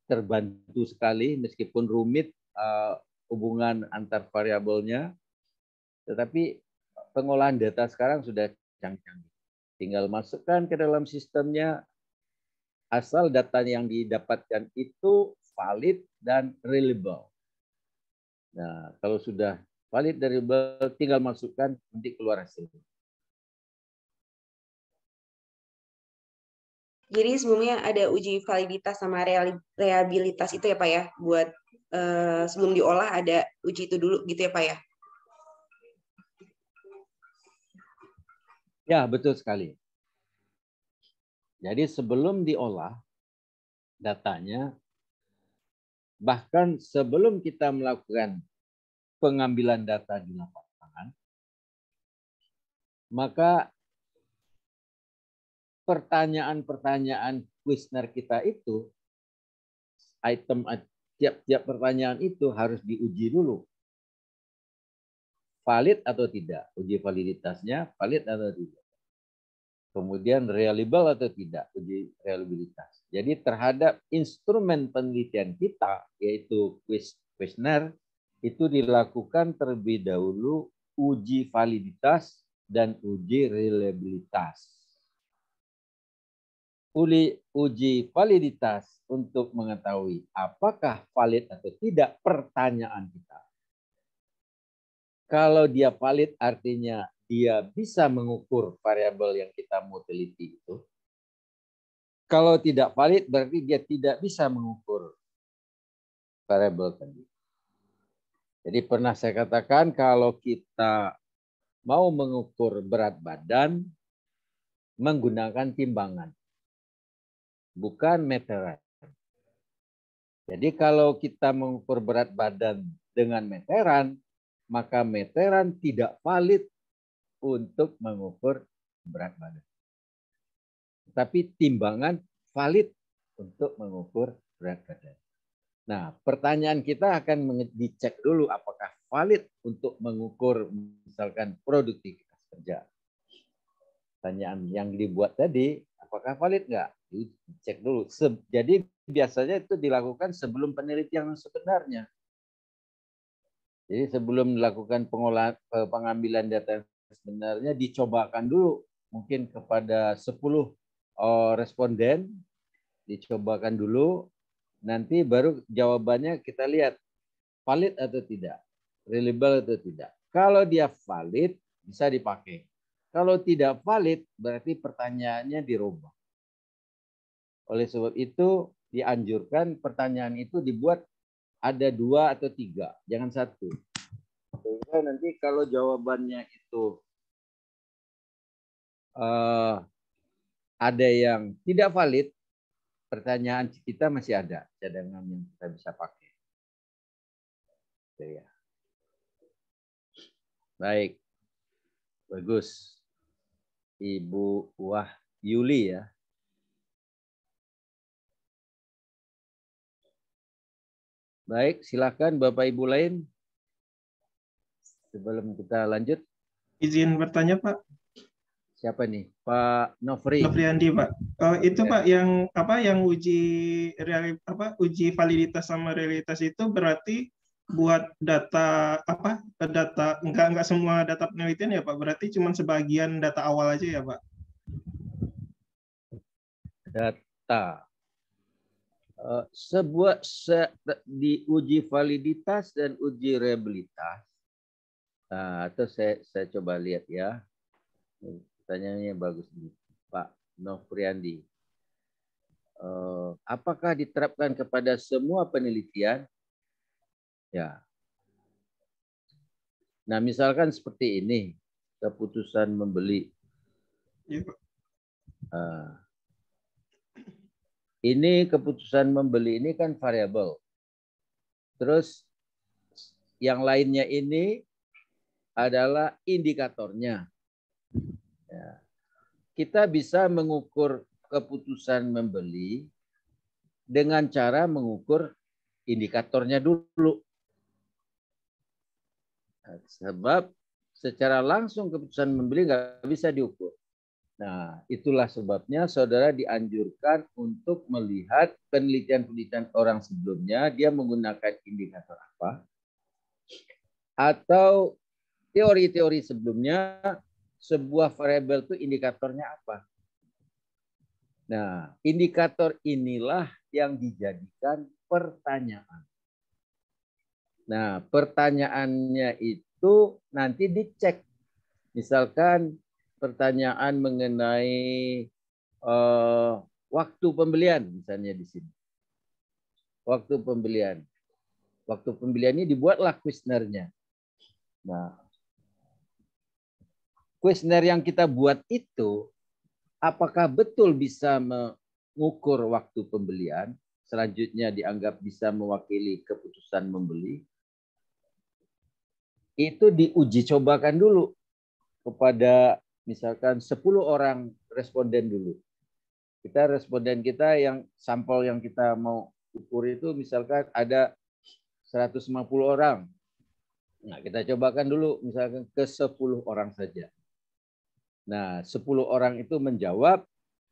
terbantu sekali meskipun rumit hubungan antar variabelnya, tetapi pengolahan data sekarang sudah canggih. Tinggal masukkan ke dalam sistemnya, asal data yang didapatkan itu valid dan reliable. Nah, kalau sudah valid dan reliable, tinggal masukkan, nanti keluar hasil.
Jadi sebelumnya ada uji validitas sama reliabilitas itu ya, Pak ya, buat sebelum diolah ada uji itu dulu gitu ya, Pak ya?
Ya, betul sekali. Jadi sebelum diolah datanya, bahkan sebelum kita melakukan pengambilan data di lapangan, maka pertanyaan-pertanyaan kuesioner kita itu, tiap-tiap pertanyaan itu harus diuji dulu. Valid atau tidak, uji validitasnya valid atau tidak. Kemudian reliable atau tidak, uji reliabilitas. Jadi terhadap instrumen penelitian kita, yaitu kuesioner, itu dilakukan terlebih dahulu uji validitas dan uji reliabilitas. Uji validitas untuk mengetahui apakah valid atau tidak pertanyaan kita. Kalau dia valid artinya dia bisa mengukur variabel yang kita mau teliti itu. Kalau tidak valid berarti dia tidak bisa mengukur variabel tadi. Jadi pernah saya katakan kalau kita mau mengukur berat badan menggunakan timbangan, bukan meteran. Jadi kalau kita mengukur berat badan dengan meteran, maka meteran tidak valid untuk mengukur berat badan. Tapi timbangan valid untuk mengukur berat badan. Nah, pertanyaan kita akan dicek dulu apakah valid untuk mengukur misalkan produktivitas kerja. Pertanyaan yang dibuat tadi, apakah valid nggak? Dicek dulu. Jadi biasanya itu dilakukan sebelum penelitian sebenarnya. Jadi sebelum dilakukan pengambilan data sebenarnya dicobakan dulu mungkin kepada 10 responden, dicobakan dulu, nanti baru jawabannya kita lihat valid atau tidak, reliable atau tidak. Kalau dia valid bisa dipakai. Kalau tidak valid berarti pertanyaannya dirubah. Oleh sebab itu dianjurkan pertanyaan itu dibuat ada 2 atau 3, jangan 1. Sehingga nanti kalau jawabannya itu ada yang tidak valid, pertanyaan kita masih ada cadangan yang kita bisa pakai. Oke, ya. Baik, bagus. Ibu Yuli ya. Baik, silakan Bapak Ibu lain. Sebelum kita lanjut.
Izin bertanya, Pak.
Siapa nih? Pak Nofri.
Nofriandi, Pak. Itu Pak yang uji uji validitas sama realitas itu berarti buat data enggak semua data penelitian ya Pak. Berarti cuma sebagian data awal aja ya Pak.
Data. Di uji validitas dan uji reliabilitas. Nah, atau saya coba lihat ya. Pertanyaannya bagus nih, Pak Nofriandi. Apakah diterapkan kepada semua penelitian? Ya. Nah, misalkan seperti ini, keputusan membeli.
Ya, Pak.
Ini keputusan membeli ini kan variabel. Terus yang lainnya ini adalah indikatornya. Ya. Kita bisa mengukur keputusan membeli dengan cara mengukur indikatornya dulu. Sebab secara langsung keputusan membeli nggak bisa diukur. Nah, itulah sebabnya saudara dianjurkan untuk melihat penelitian-penelitian orang sebelumnya, dia menggunakan indikator apa, atau teori-teori sebelumnya, sebuah variabel itu indikatornya apa. Nah, indikator inilah yang dijadikan pertanyaan. Nah, pertanyaannya itu nanti dicek. Misalkan pertanyaan mengenai waktu pembelian, misalnya di sini. Waktu pembelian. Waktu pembelian ini dibuatlah kuesionernya. Nah, kuesioner yang kita buat itu, apakah betul bisa mengukur waktu pembelian? Selanjutnya dianggap bisa mewakili keputusan membeli. Itu diuji cobakan dulu kepada misalkan 10 orang responden dulu. Responden kita yang sampel yang kita mau ukur itu misalkan ada 150 orang. Nah, kita cobakan dulu misalkan ke 10 orang saja. Nah, 10 orang itu menjawab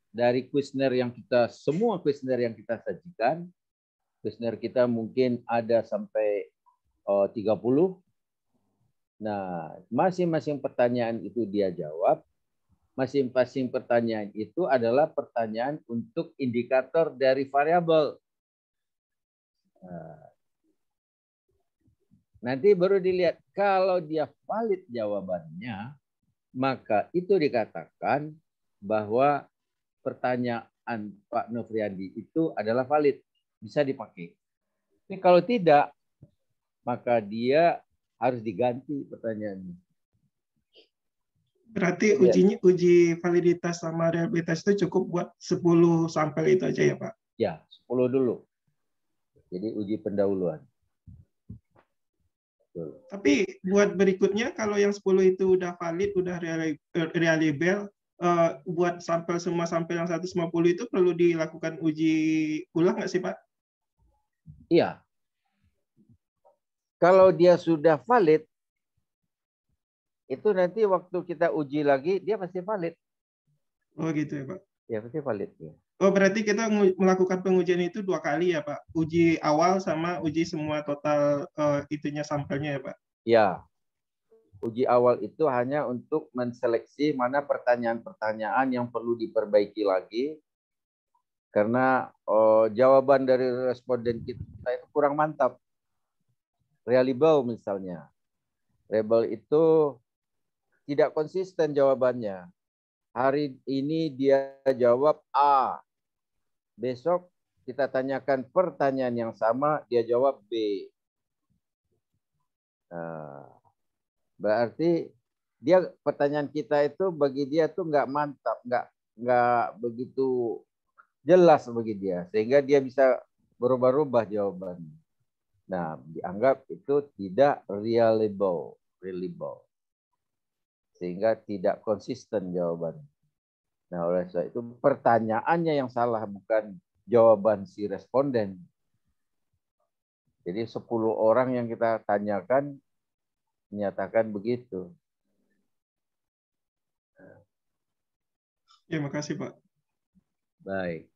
dari kuesioner yang semua kuesioner yang kita sajikan. Kuesioner kita mungkin ada sampai 30. Nah, masing-masing pertanyaan itu dia jawab. Masing-masing pertanyaan itu adalah pertanyaan untuk indikator dari variabel. Nanti baru dilihat kalau dia valid jawabannya, maka itu dikatakan bahwa pertanyaan Pak Nofriandi itu adalah valid, bisa dipakai. Tapi kalau tidak, maka dia harus diganti pertanyaannya.
Berarti uji validitas sama reliabilitas itu cukup buat 10 sampel itu aja ya Pak?
Ya, 10 dulu. Jadi uji pendahuluan. Betul.
Tapi buat berikutnya, kalau yang 10 itu udah valid, udah reliable, buat semua sampel yang 150 itu perlu dilakukan uji ulang nggak sih Pak?
Iya. Kalau dia sudah valid, itu nanti waktu kita uji lagi, dia pasti valid.
Oh gitu ya Pak?
Ya, pasti valid. Ya.
Oh berarti kita melakukan pengujian itu 2 kali ya Pak? Uji awal sama uji semua total itunya sampelnya ya Pak?
Ya. Uji awal itu hanya untuk menseleksi mana pertanyaan-pertanyaan yang perlu diperbaiki lagi. Karena jawaban dari responden kita itu kurang mantap. Reliable misalnya. Reliable itu tidak konsisten jawabannya. Hari ini dia jawab A. Besok kita tanyakan pertanyaan yang sama, dia jawab B. Berarti dia pertanyaan kita itu bagi dia tuh nggak mantap, nggak begitu jelas bagi dia, sehingga dia bisa berubah-ubah jawabannya. Nah, dianggap itu tidak reliable. Sehingga tidak konsisten jawabannya. Nah, oleh sebab itu pertanyaannya yang salah, bukan jawaban si responden. Jadi 10 orang yang kita tanyakan menyatakan begitu.
Ya, makasih Pak.
Baik.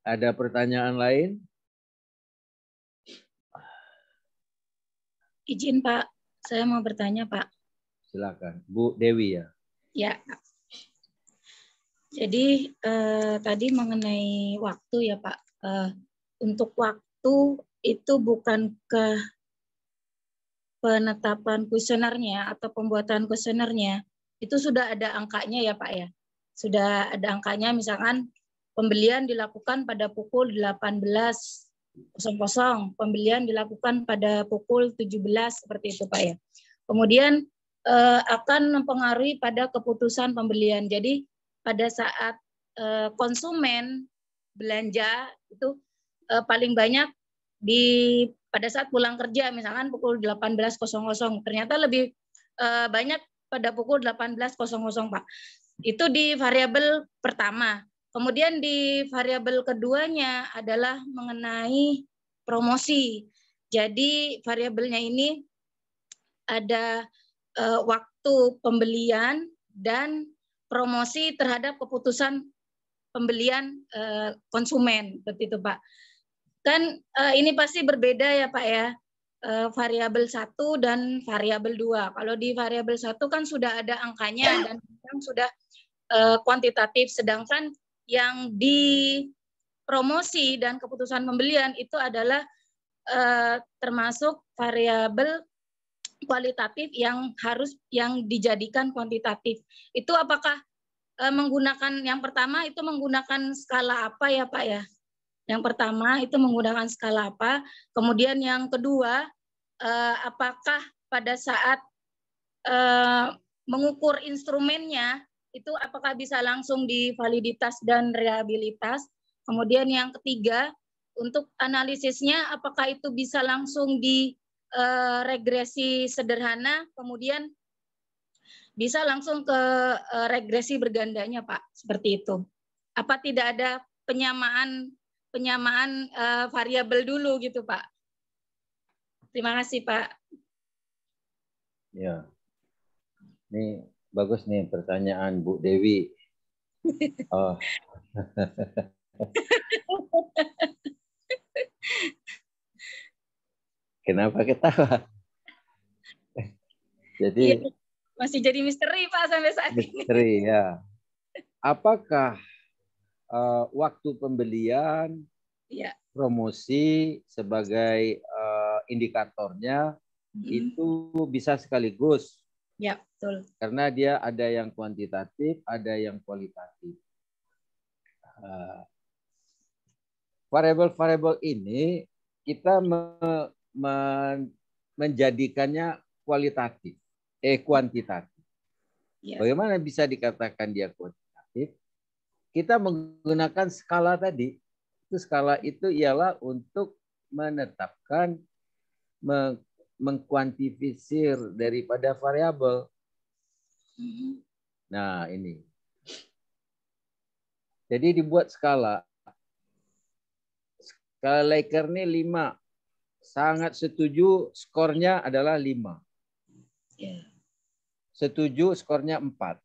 Ada pertanyaan lain?
Izin Pak, saya mau bertanya Pak.
Silakan, Bu Dewi ya.
Ya. Jadi tadi mengenai waktu ya Pak. Untuk waktu itu bukan ke penetapan kuesionernya atau pembuatan kuesionernya, itu sudah ada angkanya ya Pak ya. Sudah ada angkanya, misalkan pembelian dilakukan pada pukul 18.00, pembelian dilakukan pada pukul 17 seperti itu Pak ya. Kemudian akan mempengaruhi pada keputusan pembelian. Jadi pada saat konsumen belanja itu paling banyak pada saat pulang kerja, misalkan pukul 18.00, ternyata lebih banyak pada pukul 18.00 Pak. Itu di variabel pertama. Kemudian di variabel keduanya adalah mengenai promosi. Jadi variabelnya ini ada waktu pembelian dan promosi terhadap keputusan pembelian konsumen, seperti itu Pak. Kan ini pasti berbeda ya Pak ya, variabel 1 dan variabel 2. Kalau di variabel 1 kan sudah ada angkanya dan sudah kuantitatif, sedangkan yang di promosi dan keputusan pembelian itu adalah termasuk variabel kualitatif yang dijadikan kuantitatif. Itu apakah menggunakan yang pertama itu menggunakan skala apa ya Pak ya? Yang pertama itu menggunakan skala apa? Kemudian yang kedua, apakah pada saat mengukur instrumennya itu apakah bisa langsung di validitas dan reliabilitas? Kemudian yang ketiga, untuk analisisnya apakah itu bisa langsung di regresi sederhana, kemudian bisa langsung ke regresi bergandanya Pak, seperti itu. Apa tidak ada penyamaan variabel dulu gitu Pak? Terima kasih Pak.
Ya, ini bagus nih pertanyaan Bu Dewi. Oh. Kenapa ketawa?
Iya,
Jadi
masih jadi misteri Pak sampai saat ini.
misteri ya. Apakah waktu pembelian,
Iya.
promosi sebagai indikatornya itu bisa sekaligus?
Ya, betul.
Karena dia ada yang kuantitatif, ada yang kualitatif. Variabel-variabel ini kita menjadikannya kuantitatif.
Ya.
Bagaimana bisa dikatakan dia kuantitatif? Kita menggunakan skala tadi. Itu skala itu ialah untuk menetapkan, mengkuantifisir daripada variabel. Nah, ini. Jadi dibuat skala. Skala Likert ini 5. Sangat setuju skornya adalah 5. Setuju skornya 4.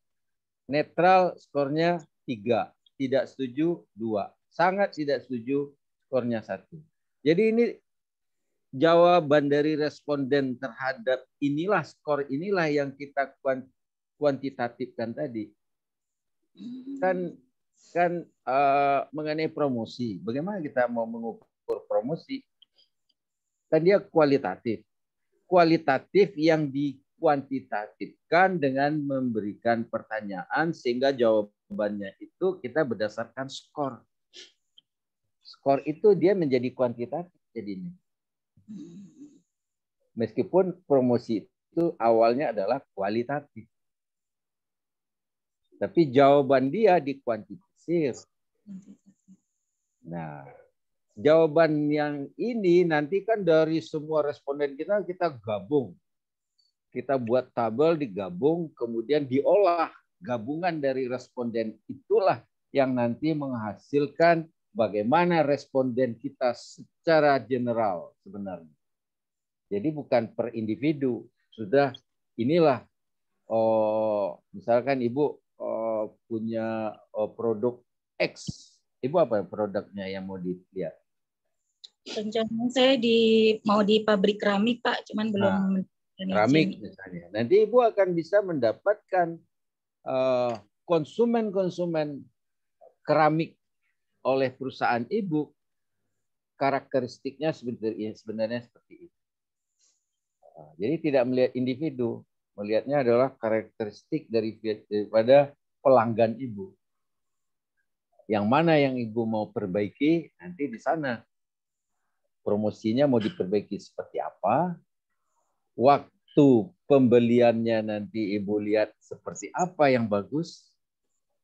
Netral skornya 3. Tidak setuju 2. Sangat tidak setuju skornya 1. Jadi ini jawaban dari responden terhadap inilah skor inilah yang kita kuantitatifkan tadi. Kan mengenai promosi. Bagaimana kita mau mengukur promosi? Kan dia kualitatif. Kualitatif yang dikuantitatifkan dengan memberikan pertanyaan sehingga jawabannya itu kita berdasarkan skor. Skor itu dia menjadi kuantitatif jadinya. Meskipun promosi itu awalnya adalah kualitatif. Tapi jawaban dia dikuantifikasir. Nah, jawaban yang ini nanti kan dari semua responden kita gabung. Kita buat tabel digabung, kemudian diolah. Gabungan dari responden itulah yang nanti menghasilkan bagaimana responden kita secara general sebenarnya. Jadi bukan per individu. Sudah inilah, misalkan Ibu punya produk X. Ibu apa produknya yang mau dilihat?
Rencananya saya mau di pabrik keramik Pak, cuman belum
keramik misalnya. Nanti Ibu akan bisa mendapatkan konsumen-konsumen keramik oleh perusahaan Ibu. Karakteristiknya sebenarnya seperti itu. Jadi tidak melihat individu, melihatnya adalah karakteristik daripada pelanggan Ibu. Yang mana yang Ibu mau perbaiki, nanti di sana. Promosinya mau diperbaiki seperti apa, waktu pembeliannya nanti Ibu lihat seperti apa yang bagus,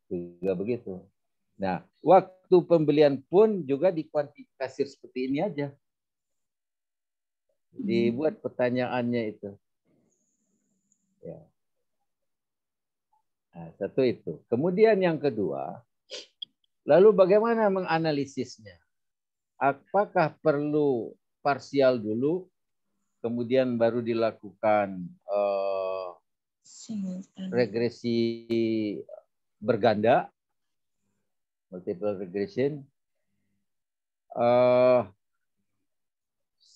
juga begitu. Nah, waktu pembelian pun juga dikuantifikasi seperti ini aja. Dibuat pertanyaannya itu. Ya. Nah, satu itu. Kemudian yang kedua, lalu bagaimana menganalisisnya? Apakah perlu parsial dulu, kemudian baru dilakukan regresi berganda, multiple regression?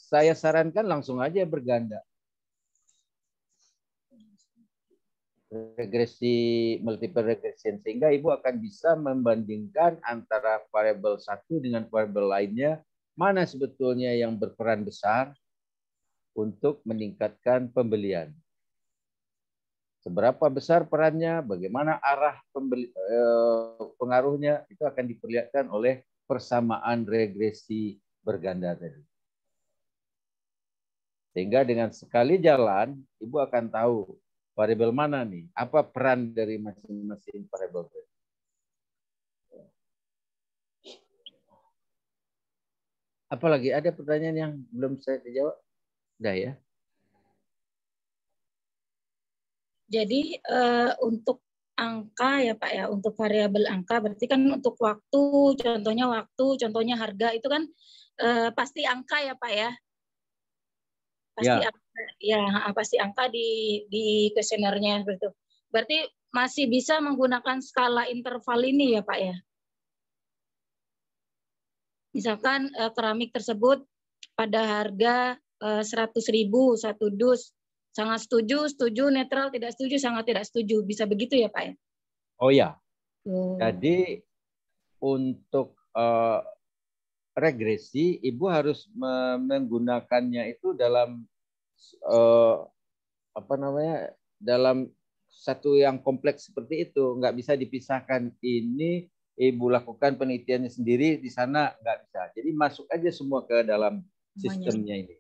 Saya sarankan langsung aja berganda. Regresi multiple regression, sehingga Ibu akan bisa membandingkan antara variabel satu dengan variabel lainnya, mana sebetulnya yang berperan besar untuk meningkatkan pembelian. Seberapa besar perannya, bagaimana arah pengaruhnya, itu akan diperlihatkan oleh persamaan regresi berganda tadi. Sehingga dengan sekali jalan, Ibu akan tahu variabel mana nih, apa peran dari masing-masing variabel. Apalagi ada pertanyaan yang belum saya jawab? Udah ya.
Jadi untuk angka ya Pak ya, untuk variabel angka berarti kan untuk waktu, contohnya harga itu kan pasti angka ya Pak ya. Pasti
ya.
Angka, ya pasti angka di kuesionernya begitu. Berarti masih bisa menggunakan skala interval ini ya Pak ya. Misalkan keramik tersebut pada harga 100.000 satu dus, sangat setuju, setuju, netral, tidak setuju, sangat tidak setuju. Bisa begitu ya Pak ya?
Oh ya. Jadi untuk regresi, Ibu harus menggunakannya itu dalam dalam satu yang kompleks seperti itu. Nggak bisa dipisahkan. Ini Ibu lakukan penelitiannya sendiri, di sana nggak bisa. Jadi masuk aja semua ke dalam sistemnya ini.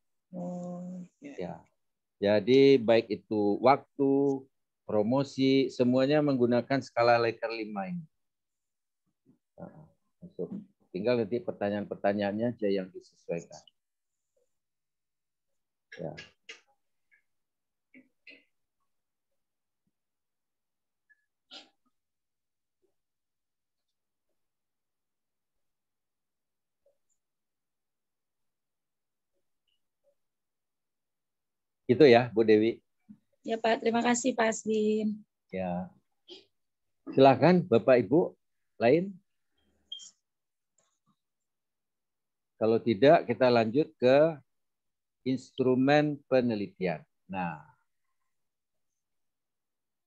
Ya. Jadi baik itu waktu, promosi, semuanya menggunakan skala Likert 5 ini. Masuk. Tinggal nanti pertanyaan-pertanyaannya aja yang disesuaikan. Ya. Gitu ya, Bu Dewi.
Ya Pak, terima kasih Pak Aswin.
Ya. Silakan Bapak Ibu lain. Kalau tidak, kita lanjut ke instrumen penelitian. Nah,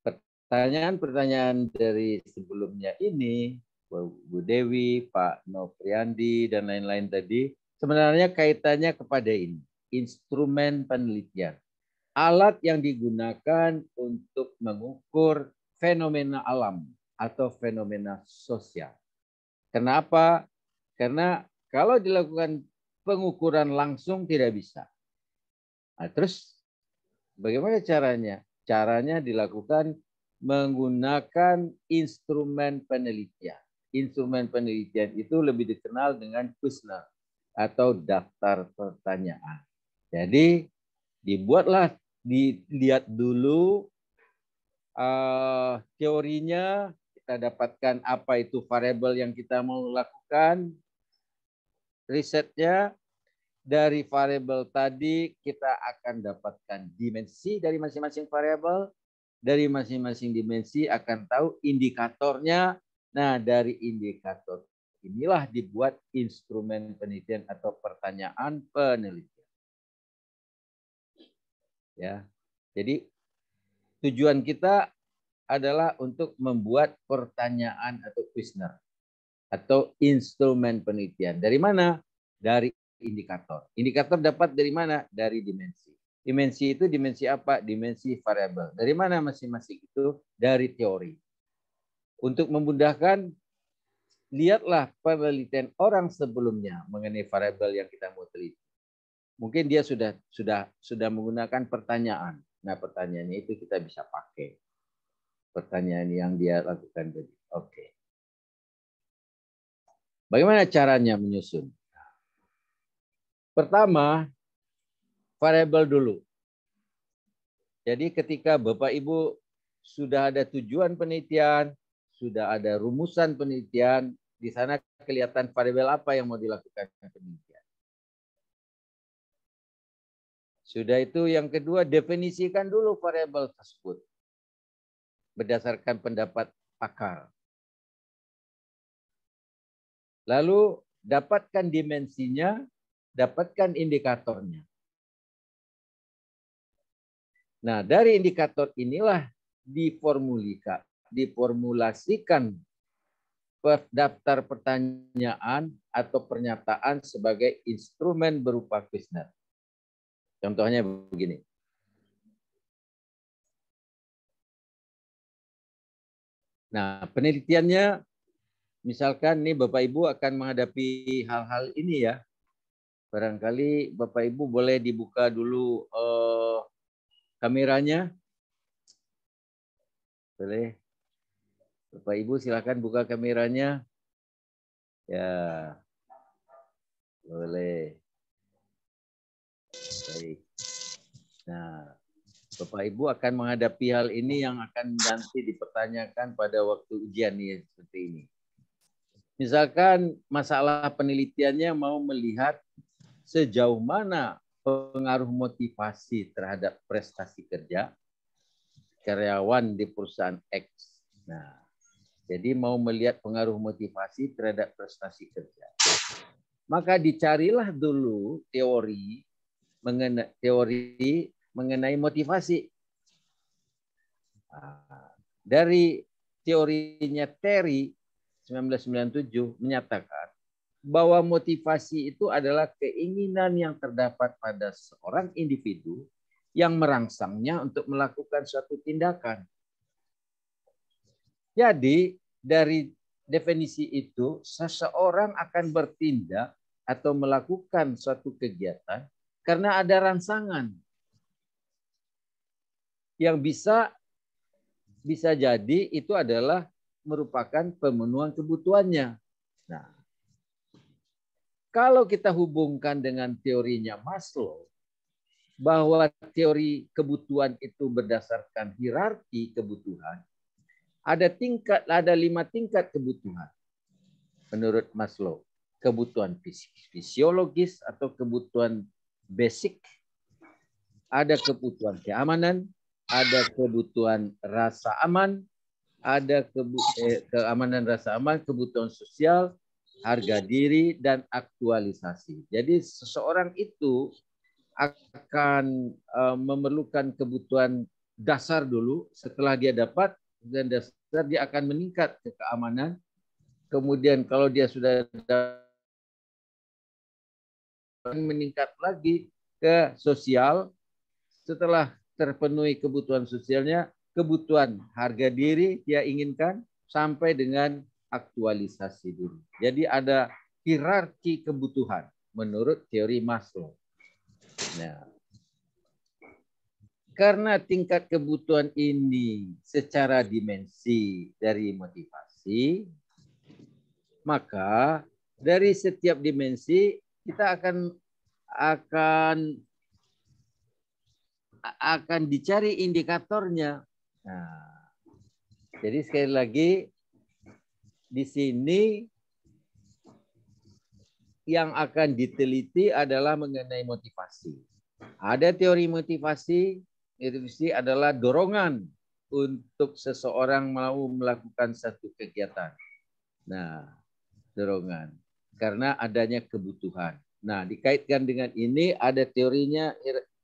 pertanyaan-pertanyaan dari sebelumnya ini, Bu Dewi, Pak Nopriandi, dan lain-lain tadi, sebenarnya kaitannya kepada ini, instrumen penelitian. Alat yang digunakan untuk mengukur fenomena alam atau fenomena sosial. Kenapa? Karena kalau dilakukan pengukuran langsung tidak bisa. Nah, terus bagaimana caranya? Caranya dilakukan menggunakan instrumen penelitian. Instrumen penelitian itu lebih dikenal dengan kuesioner atau daftar pertanyaan. Jadi dibuatlah, dilihat dulu teorinya, kita dapatkan apa itu variabel yang kita mau lakukan, risetnya. Dari variabel tadi kita akan dapatkan dimensi dari masing-masing variabel. Dari masing-masing dimensi akan tahu indikatornya. Nah, dari indikator inilah dibuat instrumen penelitian atau pertanyaan penelitian. Ya. Jadi tujuan kita adalah untuk membuat pertanyaan atau kuesioner atau instrumen penelitian. Dari mana? Dari indikator. Indikator dapat dari mana? Dari dimensi. Dimensi itu dimensi apa? Dimensi variabel. Dari mana masing-masing itu? Dari teori. Untuk memudahkan, lihatlah penelitian orang sebelumnya mengenai variabel yang kita mau teliti. Mungkin dia sudah menggunakan pertanyaan. Nah, pertanyaannya itu kita bisa pakai. Pertanyaan yang dia lakukan tadi. Oke. Bagaimana caranya menyusun? Pertama, variabel dulu. Jadi ketika Bapak Ibu sudah ada tujuan penelitian, sudah ada rumusan penelitian, di sana kelihatan variabel apa yang mau dilakukan penelitian. Sudah itu yang kedua, definisikan dulu variabel tersebut berdasarkan pendapat pakar. Lalu dapatkan dimensinya, dapatkan indikatornya. Nah, dari indikator inilah diformulasikan daftar pertanyaan atau pernyataan sebagai instrumen berupa kuesioner. Contohnya begini. Nah, penelitiannya misalkan nih Bapak Ibu akan menghadapi hal-hal ini ya. Barangkali Bapak Ibu boleh dibuka dulu kameranya. Boleh. Bapak Ibu silakan buka kameranya. Ya. Boleh. Baik. Nah, Bapak Ibu akan menghadapi hal ini yang akan nanti dipertanyakan pada waktu ujian nih seperti ini. Misalkan masalah penelitiannya mau melihat sejauh mana pengaruh motivasi terhadap prestasi kerja. karyawan di perusahaan X. Nah, jadi mau melihat pengaruh motivasi terhadap prestasi kerja. Maka dicarilah dulu teori mengenai motivasi. Dari teorinya Terry 1997 menyatakan bahwa motivasi itu adalah keinginan yang terdapat pada seorang individu yang merangsangnya untuk melakukan suatu tindakan. Jadi dari definisi itu, seseorang akan bertindak atau melakukan suatu kegiatan karena ada rangsangan yang bisa jadi itu adalah merupakan pemenuhan kebutuhannya. Nah, kalau kita hubungkan dengan teorinya Maslow, bahwa teori kebutuhan itu berdasarkan hierarki kebutuhan, ada 5 tingkat kebutuhan menurut Maslow. Kebutuhan fisiologis atau kebutuhan basic, ada kebutuhan keamanan, ada kebutuhan rasa aman, ada keamanan rasa aman, kebutuhan sosial, harga diri, dan aktualisasi. Jadi seseorang itu akan memerlukan kebutuhan dasar dulu. Setelah dia dapat dan dasar, dia akan meningkat ke keamanan. Kemudian kalau dia sudah meningkat lagi ke sosial. Setelah terpenuhi kebutuhan sosialnya, kebutuhan harga diri dia inginkan sampai dengan aktualisasi diri. Jadi ada hierarki kebutuhan menurut teori Maslow. Nah, karena tingkat kebutuhan ini secara dimensi dari motivasi, maka dari setiap dimensi kita akan dicari indikatornya. Nah, jadi sekali lagi di sini yang akan diteliti adalah mengenai motivasi. Ada teori motivasi adalah dorongan untuk seseorang mau melakukan satu kegiatan. Nah, dorongan karena adanya kebutuhan. Nah, dikaitkan dengan ini ada teorinya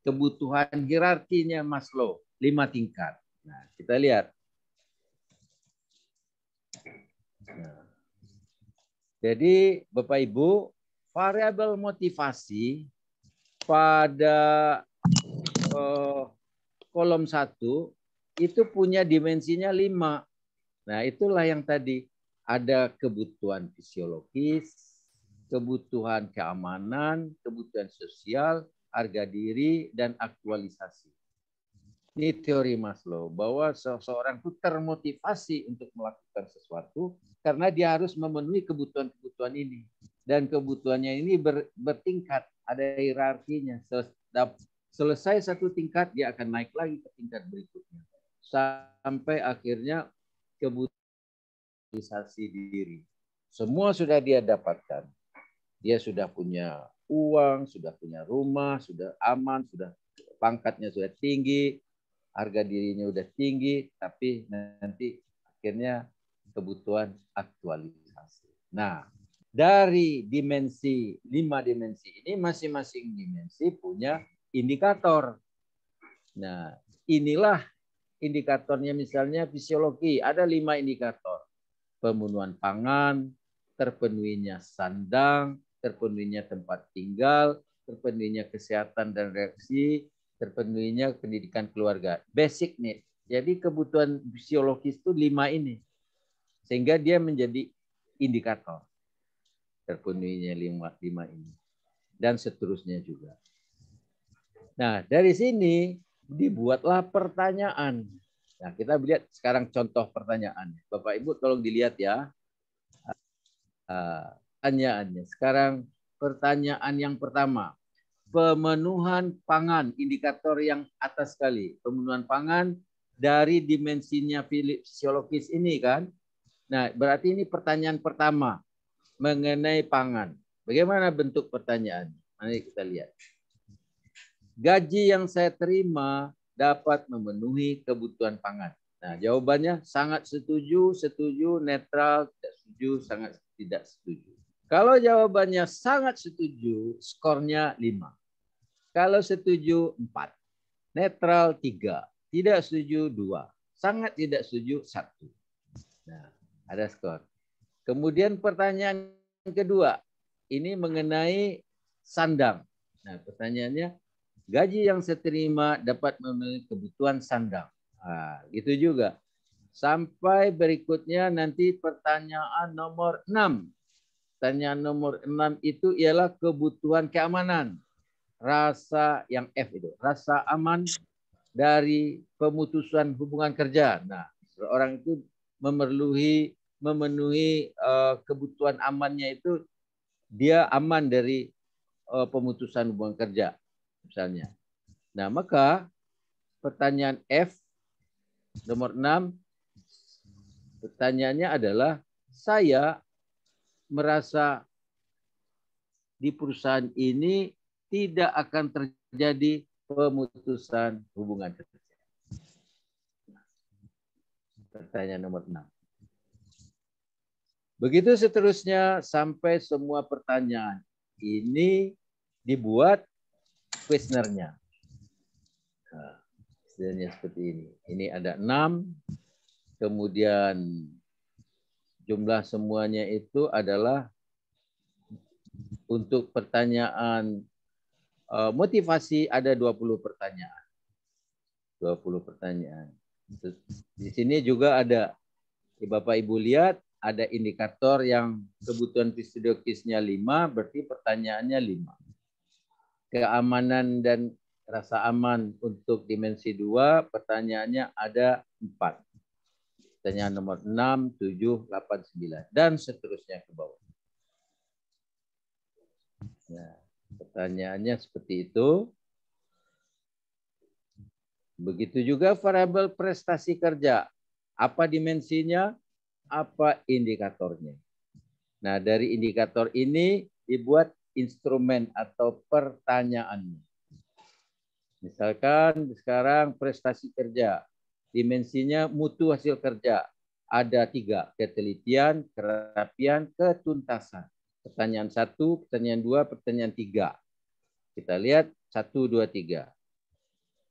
kebutuhan hierarkinya Maslow, 5 tingkat. Nah, kita lihat. Nah, jadi Bapak Ibu, variabel motivasi pada kolom 1 itu punya dimensinya 5. Nah, itulah yang tadi ada kebutuhan fisiologis, kebutuhan keamanan, kebutuhan sosial, harga diri, dan aktualisasi. Ini teori Maslow bahwa seseorang itu termotivasi untuk melakukan sesuatu karena dia harus memenuhi kebutuhan-kebutuhan ini. Dan kebutuhannya ini bertingkat, ada hierarkinya. Selesai satu tingkat, dia akan naik lagi ke tingkat berikutnya. Sampai akhirnya kebutuhan diri. Semua sudah dia dapatkan. Dia sudah punya uang, sudah punya rumah, sudah aman, sudah pangkatnya sudah tinggi, harga dirinya sudah tinggi, tapi nanti akhirnya kebutuhan aktualisasi. Nah, dari dimensi 5 dimensi ini masing-masing dimensi punya indikator. Nah, inilah indikatornya, misalnya fisiologi, ada 5 indikator. Pemenuhan pangan, terpenuhinya sandang, terpenuhinya tempat tinggal, terpenuhinya kesehatan dan reaksi, terpenuhinya pendidikan keluarga. Basic need. Jadi kebutuhan fisiologis itu 5 ini. Sehingga dia menjadi indikator. Terpenuhinya 5 ini. Dan seterusnya juga. Nah, dari sini dibuatlah pertanyaan. Nah, kita lihat sekarang contoh pertanyaan. Bapak Ibu tolong dilihat ya. Pertanyaannya. Sekarang pertanyaan yang pertama. Pemenuhan pangan, indikator yang atas sekali. Pemenuhan pangan dari dimensinya fisiologis ini kan. Nah, berarti ini pertanyaan pertama mengenai pangan. Bagaimana bentuk pertanyaan? Mari kita lihat. Gaji yang saya terima dapat memenuhi kebutuhan pangan. Nah, jawabannya sangat setuju, setuju, netral, tidak setuju, sangat tidak setuju. Kalau jawabannya sangat setuju, skornya 5. Kalau setuju 4, netral 3, tidak setuju 2, sangat tidak setuju 1. Nah, ada skor. Kemudian pertanyaan kedua, ini mengenai sandang. Nah, pertanyaannya, gaji yang saya terima dapat memenuhi kebutuhan sandang. Nah, gitu juga. Sampai berikutnya nanti pertanyaan nomor 6. Pertanyaan nomor 6 itu ialah kebutuhan keamanan. Rasa yang F itu, rasa aman dari pemutusan hubungan kerja. Nah, seorang itu memenuhi kebutuhan amannya itu, dia aman dari pemutusan hubungan kerja, misalnya. Nah, maka pertanyaan F nomor 6, pertanyaannya adalah, saya merasa di perusahaan ini tidak akan terjadi pemutusan hubungan kerja. Pertanyaan nomor 6. Begitu seterusnya sampai semua pertanyaan ini dibuat kuesionernya. Nah, kuesionernya seperti ini. Ini ada 6. Kemudian jumlah semuanya itu adalah untuk pertanyaan motivasi ada 20 pertanyaan. 20 pertanyaan. Di sini juga ada, Bapak Ibu lihat, ada indikator yang kebutuhan fisiologis-nya 5, berarti pertanyaannya 5. Keamanan dan rasa aman untuk dimensi 2, pertanyaannya ada 4. Pertanyaan nomor 6, 7, 8, 9, dan seterusnya ke bawah. Nah, pertanyaannya seperti itu. Begitu juga variabel prestasi kerja. Apa dimensinya? Apa indikatornya? Nah, dari indikator ini dibuat instrumen atau pertanyaannya. Misalkan sekarang prestasi kerja. Dimensinya mutu hasil kerja. Ada 3, ketelitian, kerapian, ketuntasan. Pertanyaan 1, pertanyaan 2, pertanyaan 3. Kita lihat 1, 2, 3.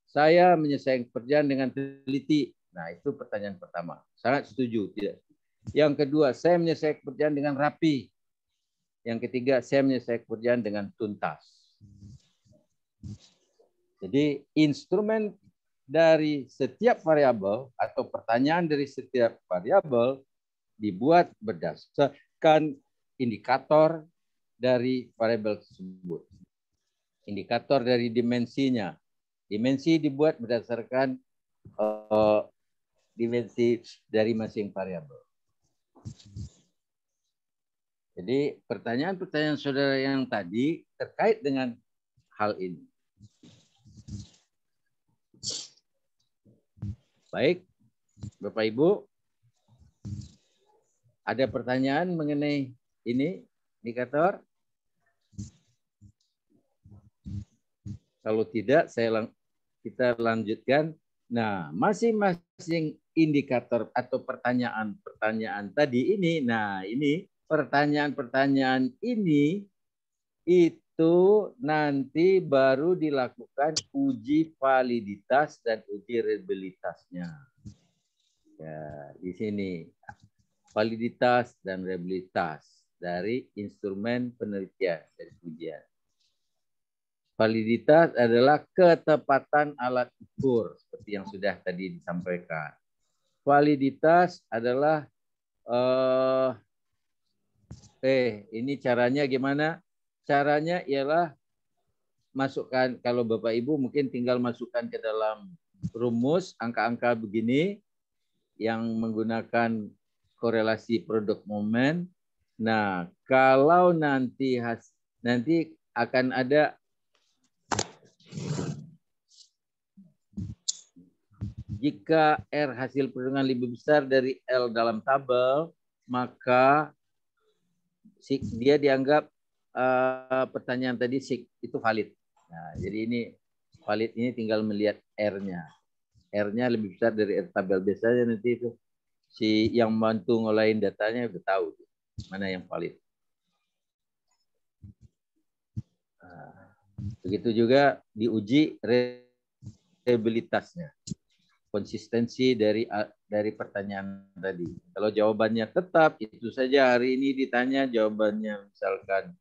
Saya menyelesaikan pekerjaan dengan teliti. Nah, itu pertanyaan pertama. Sangat setuju, tidak. Yang kedua, saya menyelesaikan pekerjaan dengan rapi. Yang ketiga, saya menyelesaikan pekerjaan dengan tuntas. Jadi, instrumen dari setiap variabel atau pertanyaan dari setiap variabel dibuat berdasarkan indikator dari variabel tersebut. Indikator dari dimensinya. Dimensi dibuat berdasarkan dimensi dari masing variabel. Jadi pertanyaan-pertanyaan saudara yang tadi terkait dengan hal ini. Baik, Bapak Ibu, ada pertanyaan mengenai ini, indikator? Kalau tidak, kita lanjutkan. Nah, masing-masing indikator atau pertanyaan-pertanyaan tadi ini, nah ini pertanyaan-pertanyaan ini itu nanti baru dilakukan uji validitas dan uji reliabilitasnya. Ya, di sini validitas dan reliabilitas dari instrumen penelitian dari ujian. Validitas adalah ketepatan alat ukur seperti yang sudah tadi disampaikan. Validitas adalah ini caranya gimana? Caranya ialah masukkan, kalau Bapak Ibu mungkin tinggal masukkan ke dalam rumus angka-angka begini yang menggunakan korelasi produk momen. Nah, kalau nanti akan ada jika R hasil perhitungan lebih besar dari L dalam tabel, maka dia dianggap pertanyaan tadi itu valid. Nah, jadi ini valid ini tinggal melihat R-nya. R-nya lebih besar dari R tabel. Biasanya nanti itu si yang bantu ngolahin datanya udah tahu mana yang valid. Begitu juga diuji reliabilitasnya, konsistensi dari pertanyaan tadi. Kalau jawabannya tetap itu saja, hari ini ditanya jawabannya misalkan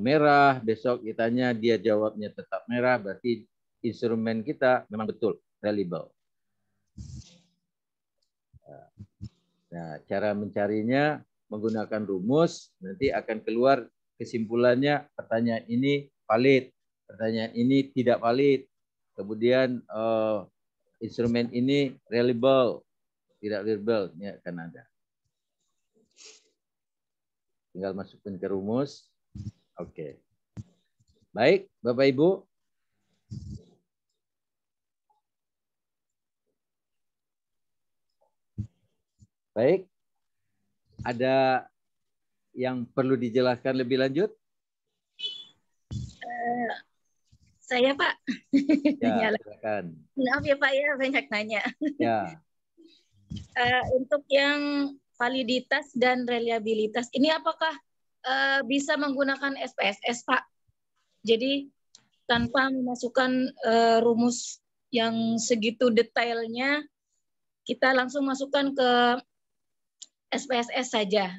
merah, besok ditanya dia jawabnya tetap merah, berarti instrumen kita memang betul reliable. Nah, cara mencarinya menggunakan rumus, nanti akan keluar kesimpulannya pertanyaan ini valid, pertanyaan ini tidak valid. Kemudian instrumen ini reliable, tidak reliable, ini akan ada. Tinggal masukin ke rumus. Oke. Baik, Bapak Ibu. Baik. Ada yang perlu dijelaskan lebih lanjut?
Saya, Pak.
Ya, silakan.
Maaf ya, Pak, ya, banyak nanya.
Ya.
Untuk yang validitas dan reliabilitas, ini apakah bisa menggunakan SPSS, Pak? Jadi tanpa memasukkan rumus yang segitu detailnya, kita langsung masukkan ke SPSS saja.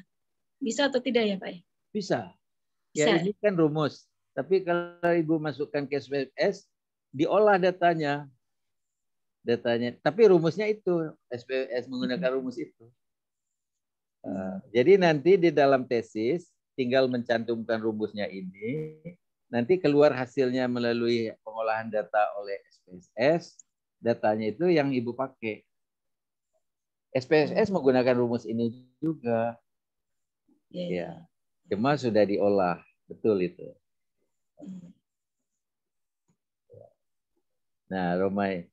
Bisa atau tidak ya, Pak?
Bisa.
Bisa.
Ya, ini kan rumus. Tapi kalau Ibu masukkan ke SPSS, diolah datanya. Tapi rumusnya itu, SPSS menggunakan rumus itu. Jadi nanti di dalam tesis, tinggal mencantumkan rumusnya ini, nanti keluar hasilnya melalui pengolahan data oleh SPSS, datanya itu yang Ibu pakai. SPSS menggunakan rumus ini juga. Ya, cuma sudah diolah, betul itu. Nah, Romai,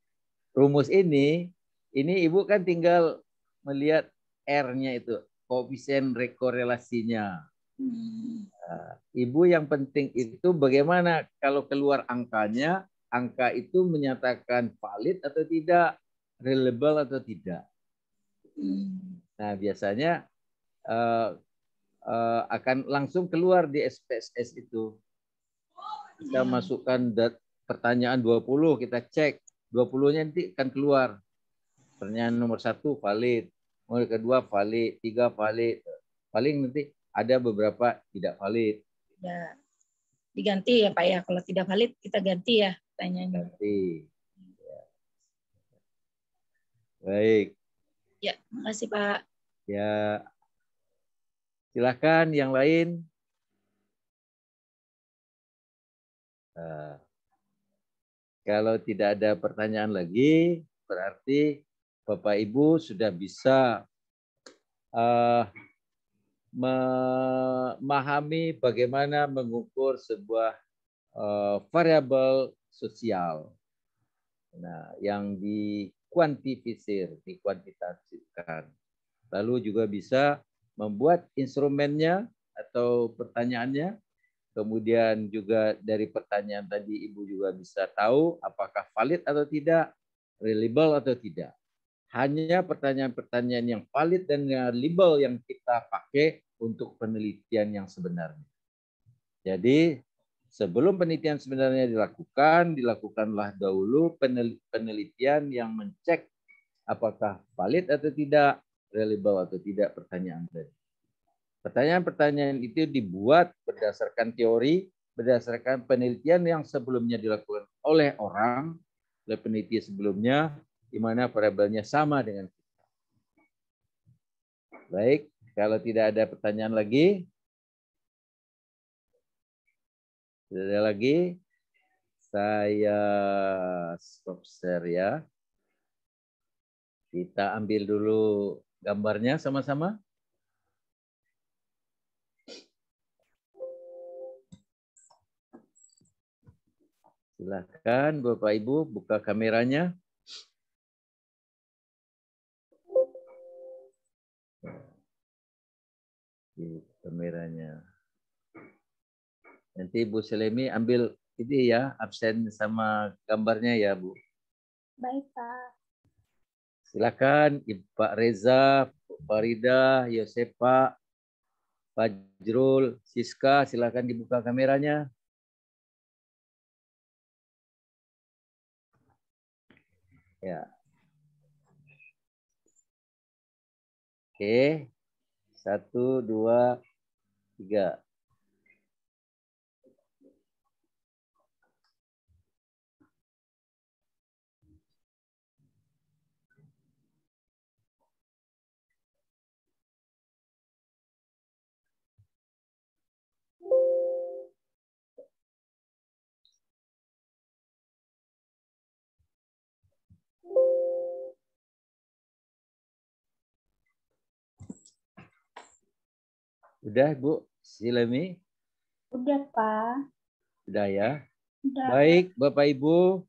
rumus ini Ibu kan tinggal melihat R-nya itu, koefisien rekorelasinya. Nah, Ibu yang penting itu bagaimana kalau keluar angkanya, angka itu menyatakan valid atau tidak, reliable atau tidak. Nah, biasanya akan langsung keluar di SPSS itu. Kita masukkan pertanyaan 20, kita cek. 20-nya nanti akan keluar. Pertanyaan nomor 1 valid, nomor kedua valid, 3 valid. Paling nanti ada beberapa tidak valid.
Ya. Diganti ya, Pak ya. Kalau tidak valid kita ganti ya pertanyaannya.
Ganti. Ya. Baik.
Ya, makasih Pak.
Ya. Silakan yang lain. Kalau tidak ada pertanyaan lagi, berarti Bapak Ibu sudah bisa memahami bagaimana mengukur sebuah variabel sosial. Nah, yang dikuantitasikan. Lalu juga bisa membuat instrumennya atau pertanyaannya. Kemudian juga dari pertanyaan tadi Ibu juga bisa tahu apakah valid atau tidak, reliable atau tidak. Hanya pertanyaan-pertanyaan yang valid dan reliable yang kita pakai untuk penelitian yang sebenarnya. Jadi sebelum penelitian sebenarnya dilakukanlah dahulu penelitian yang mencek apakah valid atau tidak, reliable atau tidak pertanyaan tadi. Pertanyaan-pertanyaan itu dibuat berdasarkan teori, berdasarkan penelitian yang sebelumnya dilakukan oleh orang, oleh peneliti sebelumnya, di mana variabelnya sama dengan kita. Baik, kalau tidak ada pertanyaan lagi, tidak ada lagi, saya stop share ya. Kita ambil dulu gambarnya sama-sama. Silakan Bapak Ibu buka kameranya. Kameranya. Nanti Bu Selemi ambil ini ya, absen sama gambarnya ya, Bu.
Baik, Pak.
Silakan Pak Reza, Farida, Yosefa, Fajrul, Siska, silakan dibuka kameranya. Ya. Oke. 1, 2, 3. Udah, Bu Silemi?
Udah, Pak.
Sudah ya.
Udah.
Baik, Bapak Ibu,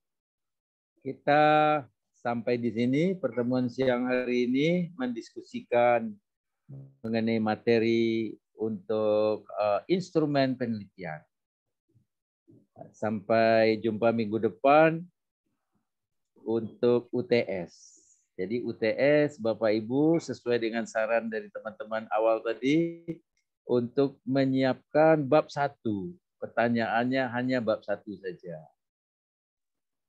kita sampai di sini pertemuan siang hari ini mendiskusikan mengenai materi untuk instrumen penelitian. Sampai jumpa minggu depan untuk UTS. Jadi UTS Bapak Ibu sesuai dengan saran dari teman-teman awal tadi untuk menyiapkan bab 1. Pertanyaannya hanya bab 1 saja.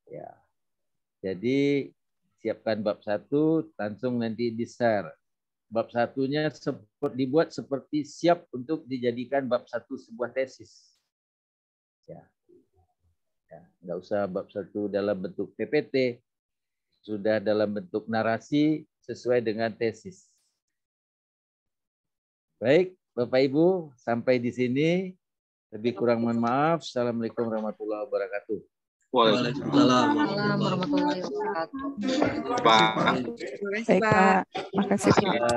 Ya. Jadi siapkan bab 1, langsung nanti di-share. Bab 1-nya dibuat seperti siap untuk dijadikan bab 1 sebuah tesis. Ya. Ya, nggak usah bab 1 dalam bentuk PPT, sudah dalam bentuk narasi sesuai dengan tesis. Baik, Bapak Ibu, sampai di sini. Lebih kurang mohon maaf. Assalamualaikum warahmatullahi wabarakatuh.
Waalaikumsalam
warahmatullahi wabarakatuh.
Pak.
Baik, Pak. Makasih, Pak.